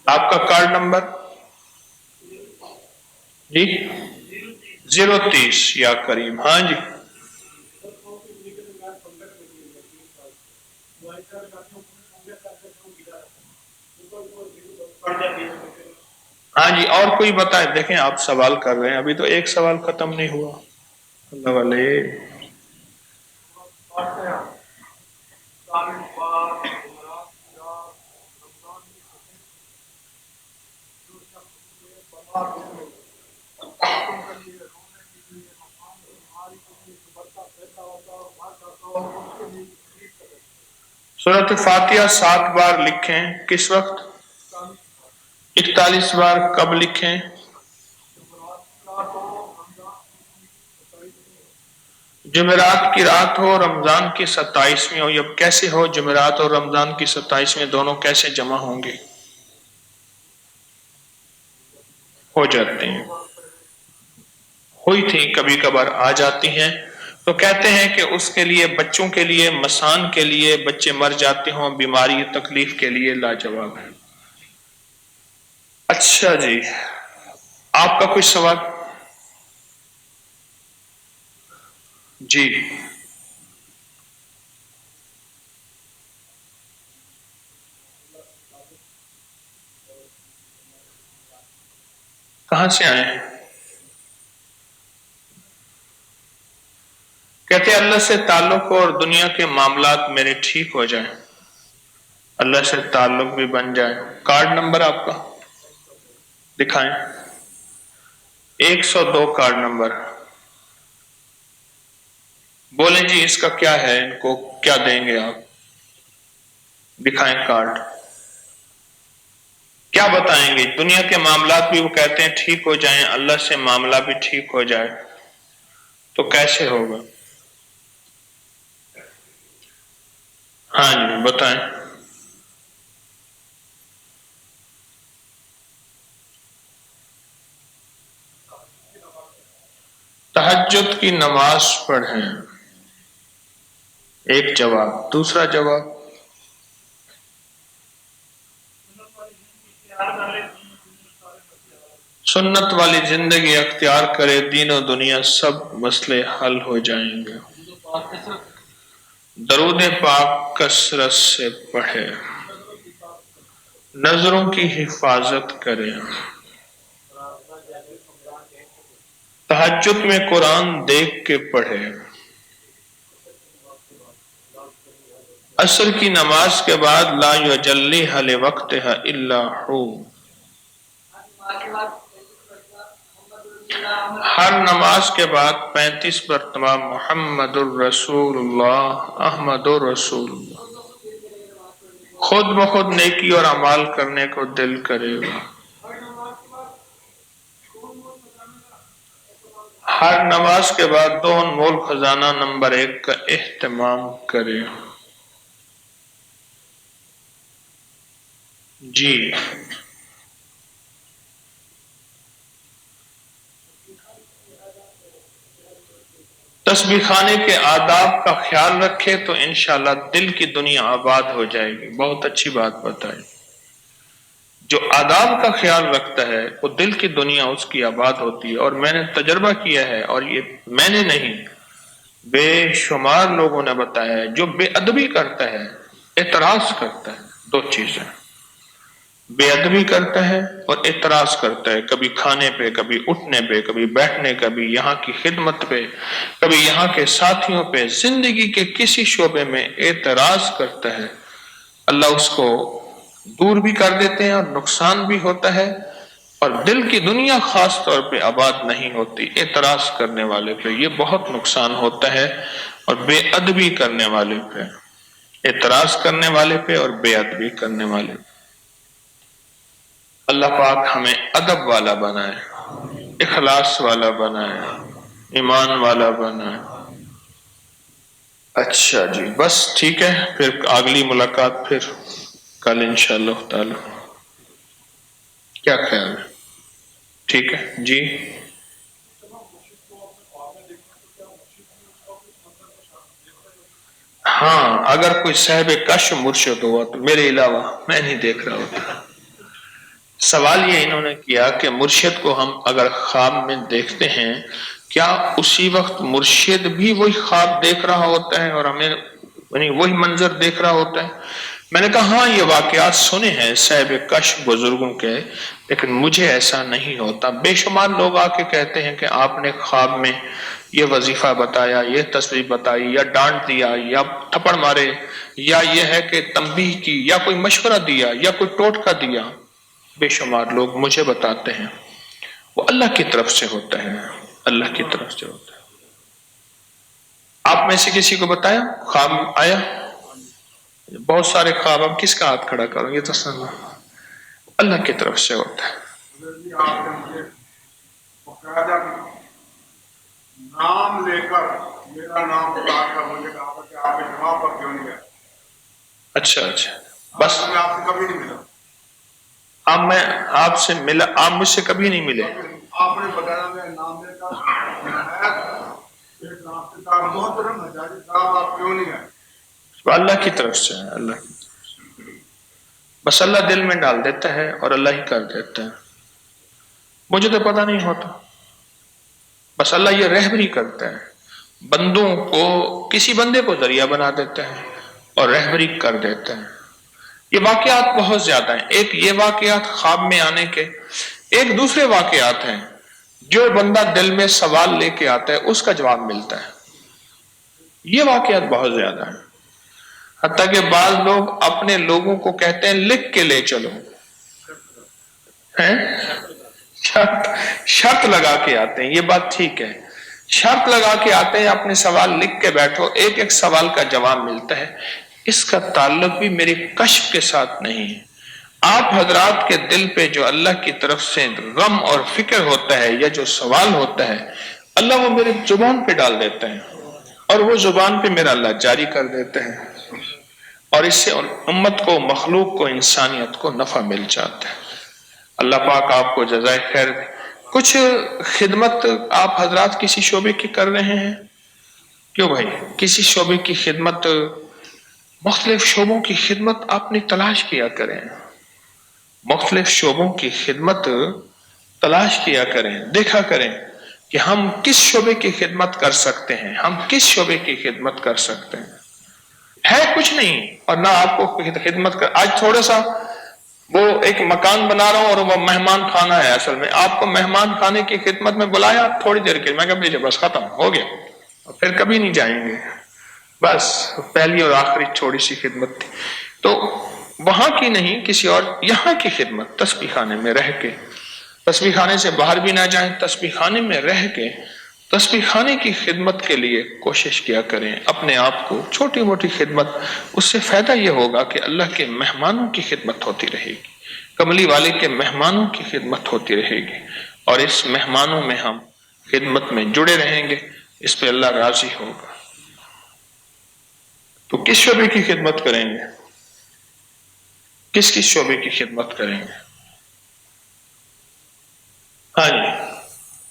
آپ کا کارڈ نمبر؟ جی 030 یا کریم۔ ہاں جی ہاں جی، اور کوئی بتائے؟ دیکھیں آپ سوال کر رہے ہیں، ابھی تو ایک سوال ختم نہیں ہوا۔ اللہ والے سورۃ فاتحہ 7 بار لکھیں، کس وقت؟ 41 بار کب لکھیں؟ جمعرات کی رات ہو، رمضان کی 27ویں ہو۔ یہ کیسے ہو؟ جمعرات اور رمضان کی 27ویں دونوں کیسے جمع ہوں گے؟ ہو جاتے ہیں، ہوئی تھی کبھی کبھار آ جاتی ہیں، تو کہتے ہیں کہ اس کے لیے بچوں کے لیے مسان کے لیے بچے مر جاتے ہوں بیماری تکلیف کے لیے لاجواب ہے۔ اچھا جی، آپ کا کوئی سوال؟ جی کہاں سے آئے ہیں؟ کہتے ہیں اللہ سے تعلق ہو اور دنیا کے معاملات میرے ٹھیک ہو جائیں، اللہ سے تعلق بھی بن جائے۔ کارڈ نمبر آپ کا دکھائیں۔ 102 کارڈ نمبر۔ بولیں جی اس کا کیا ہے، ان کو کیا دیں گے آپ؟ دکھائیں کارڈ، کیا بتائیں گے؟ دنیا کے معاملات بھی وہ کہتے ہیں ٹھیک ہو جائیں، اللہ سے معاملہ بھی ٹھیک ہو جائے، تو کیسے ہوگا؟ ہاں جی بتائیں۔ تہجد کی نماز پڑھیں، ایک جواب۔ دوسرا جواب، سنت والی زندگی اختیار کرے، دین و دنیا سب مسئلے حل ہو جائیں گے۔ درود پاک کثرت سے پڑھے، نظروں کی حفاظت کرے، تہجد میں قرآن دیکھ کے پڑھے، عصر کی نماز کے بعد لا یجلیھا لوقتھا الا ہو، ہر نماز کے بعد 35 مرتبہ محمد الرسول اللہ، احمد الرسول اللہ، خود بخود نیکی اور اعمال کرنے کو دل کرے گا۔ ہر نماز کے بعد 2 انمول خزانہ نمبر 1 کا اہتمام کرے۔ جی تسبیح خانے کے آداب کا خیال رکھے تو انشاءاللہ دل کی دنیا آباد ہو جائے گی۔ بہت اچھی بات بتائی، جو آداب کا خیال رکھتا ہے وہ دل کی دنیا اس کی آباد ہوتی ہے۔ اور میں نے تجربہ کیا ہے، اور یہ میں نے نہیں بے شمار لوگوں نے بتایا ہے، جو بے ادبی کرتا ہے، اعتراض کرتا ہے، 2 چیزیں، بے ادبی کرتا ہے اور اعتراض کرتا ہے، کبھی کھانے پہ، کبھی اٹھنے پہ، کبھی بیٹھنے، کبھی یہاں کی خدمت پہ، کبھی یہاں کے ساتھیوں پہ، زندگی کے کسی شعبے میں اعتراض کرتا ہے، اللہ اس کو دور بھی کر دیتے ہیں اور نقصان بھی ہوتا ہے، اور دل کی دنیا خاص طور پہ آباد نہیں ہوتی اعتراض کرنے والے پہ۔ یہ بہت نقصان ہوتا ہے، اور بے ادبی کرنے والے پہ، اعتراض کرنے والے پہ اور بے ادبی کرنے والے پہ۔ اللہ پاک ہمیں ادب والا بنائے، اخلاص والا بنائے، ایمان والا بنائے۔ اچھا جی، بس ٹھیک ہے، پھر اگلی ملاقات پھر کل انشاءاللہ تعالی، کیا خیال ہے؟ ٹھیک ہے جی۔ ہاں، اگر کوئی صاحب کشف مرشد ہوا تو میرے علاوہ میں نہیں دیکھ رہا ہوتا۔ سوال یہ انہوں نے کیا کہ مرشد کو ہم اگر خواب میں دیکھتے ہیں، کیا اسی وقت مرشد بھی وہی خواب دیکھ رہا ہوتا ہے اور ہمیں یعنی وہی منظر دیکھ رہا ہوتا ہے؟ میں نے کہا ہاں، یہ واقعات سنے ہیں صاحب کشف بزرگوں کے، لیکن مجھے ایسا نہیں ہوتا۔ بے شمار لوگ آ کے کہتے ہیں کہ آپ نے خواب میں یہ وظیفہ بتایا، یہ تصویر بتائی، یا ڈانٹ دیا، یا تھپڑ مارے، یا یہ ہے کہ تنبیہ کی، یا کوئی مشورہ دیا، یا کوئی ٹوٹکا دیا۔ بے شمار لوگ مجھے بتاتے ہیں وہ اللہ کی طرف سے ہوتا ہے، اللہ کی طرف سے ہوتا ہے۔ آپ میں سے کسی کو بتایا خواب آیا؟ بہت سارے خواب، اب کس کا ہاتھ کھڑا کروں؟ یہ تو سن اللہ کی طرف سے ہوتا ہے۔ آپ نے مجھے باقاعدہ نام لے کر میرا نام بتا کر مجھے کہا تھا کہ آپ اس جگہ پر کیوں نہیں گئے؟ اچھا اچھا، بس میں آپ سے کبھی نہیں ملا۔ اب میں آپ سے ملا، آپ مجھ سے کبھی نہیں ملے؟ آپ نے بتایا میں نام لے کر ایک رابطہ محترم حجاجی صاحب آپ کیوں نہیں گئے؟ اللہ کی طرف سے ہے، اللہ کی طرف سے، بس اللہ دل میں ڈال دیتا ہے اور اللہ ہی کر دیتا ہے، مجھے تو پتہ نہیں ہوتا، بس اللہ یہ رہبری کرتا ہے، بندوں کو کسی بندے کو ذریعہ بنا دیتا ہے اور رہبری کر دیتا ہے۔ یہ واقعات بہت زیادہ ہیں، ایک یہ واقعات خواب میں آنے کے، ایک دوسرے واقعات ہیں جو بندہ دل میں سوال لے کے آتا ہے اس کا جواب ملتا ہے۔ یہ واقعات بہت زیادہ ہیں، حتیٰ کہ بعض لوگ اپنے لوگوں کو کہتے ہیں لکھ کے لے چلو، شرط لگا کے آتے ہیں، یہ بات ٹھیک ہے، شرط لگا کے آتے ہیں، اپنے سوال لکھ کے بیٹھو، ایک ایک سوال کا جواب ملتا ہے۔ اس کا تعلق بھی میری کشف کے ساتھ نہیں ہے۔ آپ حضرات کے دل پہ جو اللہ کی طرف سے غم اور فکر ہوتا ہے یا جو سوال ہوتا ہے، اللہ وہ میرے زبان پہ ڈال دیتا ہے اور وہ زبان پہ میرا اللہ جاری کر دیتے ہیں، اور اس سے امت کو، مخلوق کو، انسانیت کو نفع مل جاتا ہے۔ اللہ پاک آپ کو جزائے خیر دے۔ کچھ خدمت آپ حضرات کسی شعبے کی کر رہے ہیں؟ کیوں بھائی؟ کسی شعبے کی خدمت، مختلف شعبوں کی خدمت اپنی تلاش کیا کریں، مختلف شعبوں کی خدمت تلاش کیا کریں، دیکھا کریں کہ ہم کس شعبے کی خدمت کر سکتے ہیں، ہم کس شعبے کی خدمت کر سکتے ہیں۔ ہے کچھ نہیں اور نہ آپ کو خدمت کر، آج تھوڑا سا وہ ایک مکان بنا رہا ہوں اور وہ مہمان خانہ ہے، اصل میں آپ کو مہمان خانے کی خدمت میں بلایا تھوڑی دیر کے، میں کہا بس ختم ہو گیا، اور پھر کبھی نہیں جائیں گے، بس پہلی اور آخری چھوڑی سی خدمت تھی۔ تو وہاں کی نہیں، کسی اور یہاں کی خدمت، تسبیح خانے میں رہ کے، تسبیح خانے سے باہر بھی نہ جائیں، تسبیح خانے میں رہ کے تسبیح خانے کی خدمت کے لیے کوشش کیا کریں، اپنے آپ کو چھوٹی موٹی خدمت، اس سے فائدہ یہ ہوگا کہ اللہ کے مہمانوں کی خدمت ہوتی رہے گی، کملی والے کے مہمانوں کی خدمت ہوتی رہے گی، اور اس مہمانوں میں ہم خدمت میں جڑے رہیں گے، اس پہ اللہ راضی ہوگا۔ تو کس شعبے کی خدمت کریں گے؟ کس شعبے کی خدمت کریں گے؟ ہاں جی،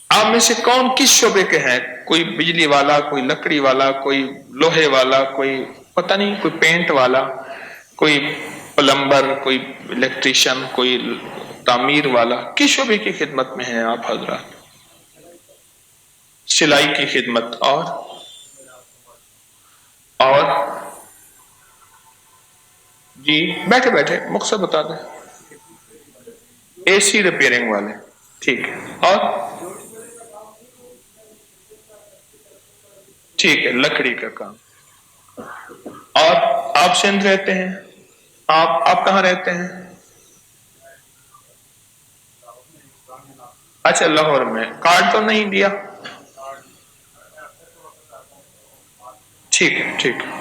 آپ میں سے کون کس شعبے کے ہیں؟ کوئی بجلی والا، کوئی لکڑی والا، کوئی لوہے والا، کوئی پتہ نہیں، کوئی پینٹ والا، کوئی پلمبر، کوئی الیکٹریشین، کوئی تعمیر والا، کس شعبے کی خدمت میں ہیں آپ حضرات؟ سلائی کی خدمت، اور جی بیٹھے بیٹھے مقصد بتا دیں۔ اے سی ریپیئرنگ والے، ٹھیک ہے، اور ٹھیک ہے، لکڑی کا کام، اور آپ سندھ رہتے ہیں؟ آپ کہاں رہتے ہیں؟ اچھا، لاہور میں، کارڈ تو نہیں دیا؟ ٹھیک ہے ٹھیک ہے،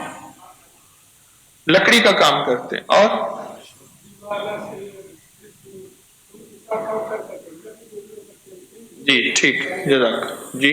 لکڑی کا کام کرتے ہیں، اور جی ٹھیک ہے، جزاک جی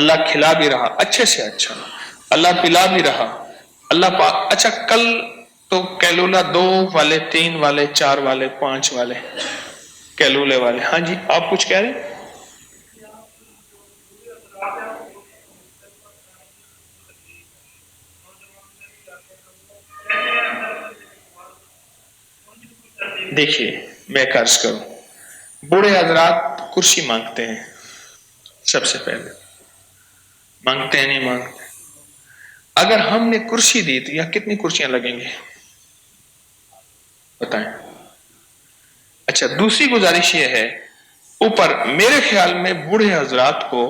اللہ کھلا بھی رہا اچھے سے اچھا، اللہ پلا بھی رہا، اللہ پاک اچھا کل تو کیلولا 2 والے 3 والے 4 والے 5 والے کیلولے والے، ہاں جی آپ کچھ کہہ رہے ہیں؟ دیکھیے میں عرض کروں، بوڑھے حضرات کرسی مانگتے ہیں، سب سے پہلے مانگتے ہیں نہیں مانگتے؟ اگر ہم نے کرسی دی تو یہاں کتنی کرسیاں لگیں گے بتائیں؟ اچھا دوسری گزارش یہ ہے، اوپر میرے خیال میں بوڑھے حضرات کو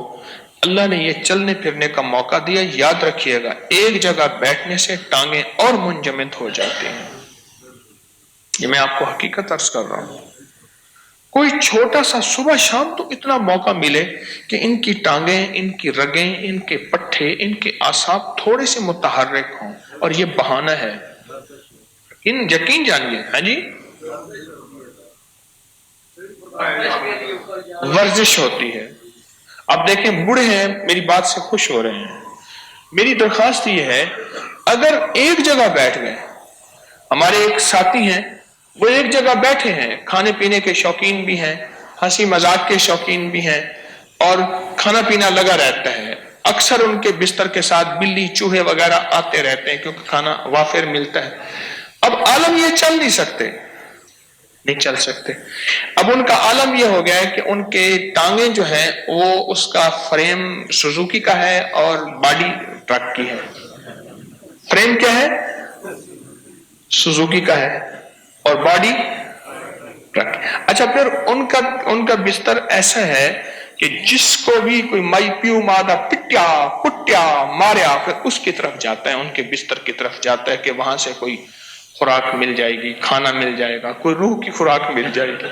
اللہ نے یہ چلنے پھرنے کا موقع دیا، یاد رکھیے گا ایک جگہ بیٹھنے سے ٹانگیں اور منجمد ہو جاتی ہیں، یہ میں آپ کو حقیقت عرض کر رہا ہوں۔ کوئی چھوٹا سا صبح شام تو اتنا موقع ملے کہ ان کی ٹانگیں، ان کی رگیں، ان کے پٹھے، ان کے اعصاب تھوڑے سے متحرک ہوں، اور یہ بہانہ ہے، یقین جانیے، ہاں جی ورزش ہوتی ہے۔ اب دیکھیں بوڑھے ہیں میری بات سے خوش ہو رہے ہیں، میری درخواست یہ ہے اگر ایک جگہ بیٹھ گئے، ہمارے ایک ساتھی ہیں وہ ایک جگہ بیٹھے ہیں، کھانے پینے کے شوقین بھی ہیں، ہنسی مذاق کے شوقین بھی ہیں، اور کھانا پینا لگا رہتا ہے، اکثر ان کے بستر کے ساتھ بلی چوہے وغیرہ آتے رہتے ہیں کیونکہ کھانا وافر ملتا ہے۔ اب عالم یہ چل نہیں سکتے، نہیں چل سکتے، اب ان کا عالم یہ ہو گیا ہے کہ ان کے ٹانگیں جو ہیں وہ اس کا فریم سوزوکی کا ہے اور باڈی ٹرک کی ہے۔ فریم کیا ہے؟ سوزوکی کا ہے اور باڈی ٹرک۔ اچھا پھر ان کا بستر ایسا ہے کہ جس کو بھی کوئی مائی پیو مادہ پٹیا کٹیا ماریا پھر اس کی طرف جاتا ہے، ان کے بستر کی طرف جاتا ہے کہ وہاں سے کوئی خوراک مل جائے گی، کھانا مل جائے گا، کوئی روح کی خوراک مل جائے گی،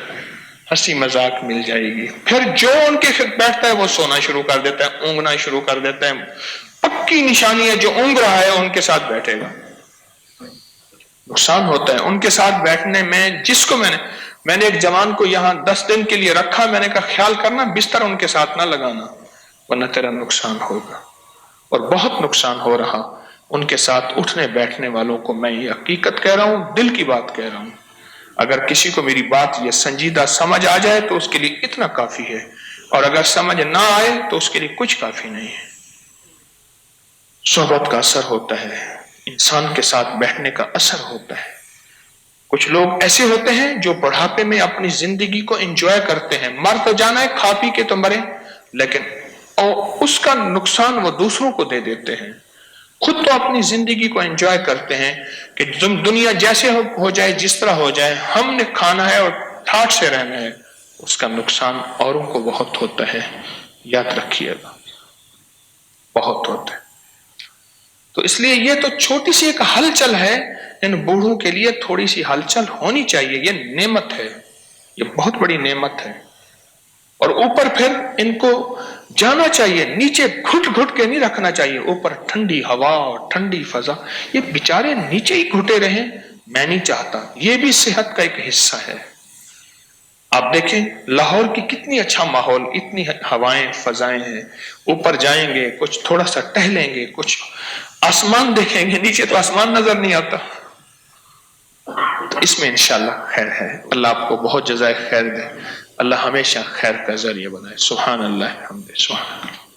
ہنسی مذاق مل جائے گی۔ پھر جو ان کے خود بیٹھتا ہے وہ سونا شروع کر دیتا ہے، اونگنا شروع کر دیتا ہے، پکی نشانی ہے جو اونگ رہا ہے ان کے ساتھ بیٹھے گا، نقصان ہوتا ہے ان کے ساتھ بیٹھنے میں۔ جس کو میں نے ایک جوان کو یہاں 10 دن کے لیے رکھا، میں نے کہا خیال کرنا بستر ان کے ساتھ نہ لگانا ورنہ تیرا نقصان ہوگا، اور بہت نقصان ہو رہا ان کے ساتھ اٹھنے بیٹھنے والوں کو۔ میں یہ حقیقت کہہ رہا ہوں، دل کی بات کہہ رہا ہوں، اگر کسی کو میری بات یہ سنجیدہ سمجھ آ جائے تو اس کے لیے اتنا کافی ہے، اور اگر سمجھ نہ آئے تو اس کے لیے کچھ کافی نہیں ہے۔ صحبت کا اثر ہوتا ہے، انسان کے ساتھ بیٹھنے کا اثر ہوتا ہے۔ کچھ لوگ ایسے ہوتے ہیں جو بڑھاپے میں اپنی زندگی کو انجوائے کرتے ہیں، مر تو جانا ہے، کھا پی کے تو مرے، لیکن اس کا نقصان وہ دوسروں کو دے دیتے ہیں، خود تو اپنی زندگی کو انجوائے کرتے ہیں کہ دنیا جیسے ہو جائے، جس طرح ہو جائے، ہم نے کھانا ہے اور ٹھاٹ سے رہنا ہے، اس کا نقصان اوروں کو بہت ہوتا ہے، یاد رکھیے گا بہت ہوتا ہے۔ تو اس لیے یہ تو چھوٹی سی ایک ہلچل ہے، ان بوڑھوں کے لیے تھوڑی سی ہلچل ہونی چاہیے، یہ نعمت ہے، یہ بہت بڑی نعمت ہے۔ اور اوپر پھر ان کو جانا چاہیے، نیچے گھٹ گھٹ کے نہیں رکھنا چاہیے، اوپر ٹھنڈی ہوا اور ٹھنڈی فضا، یہ بیچارے نیچے ہی گھٹے رہیں، میں نہیں چاہتا، یہ بھی صحت کا ایک حصہ ہے۔ آپ دیکھیں لاہور کی کتنی اچھا ماحول، اتنی ہوائیں فضائیں ہیں، اوپر جائیں گے کچھ تھوڑا سا ٹہلیں گے، کچھ آسمان دیکھیں گے، نیچے تو آسمان نظر نہیں آتا، تو اس میں انشاءاللہ خیر ہے۔ اللہ آپ کو بہت جزائے خیر دے، اللہ ہمیشہ خیر کا ذریعہ بنائے۔ سبحان اللہ الحمد، سبحان اللہ۔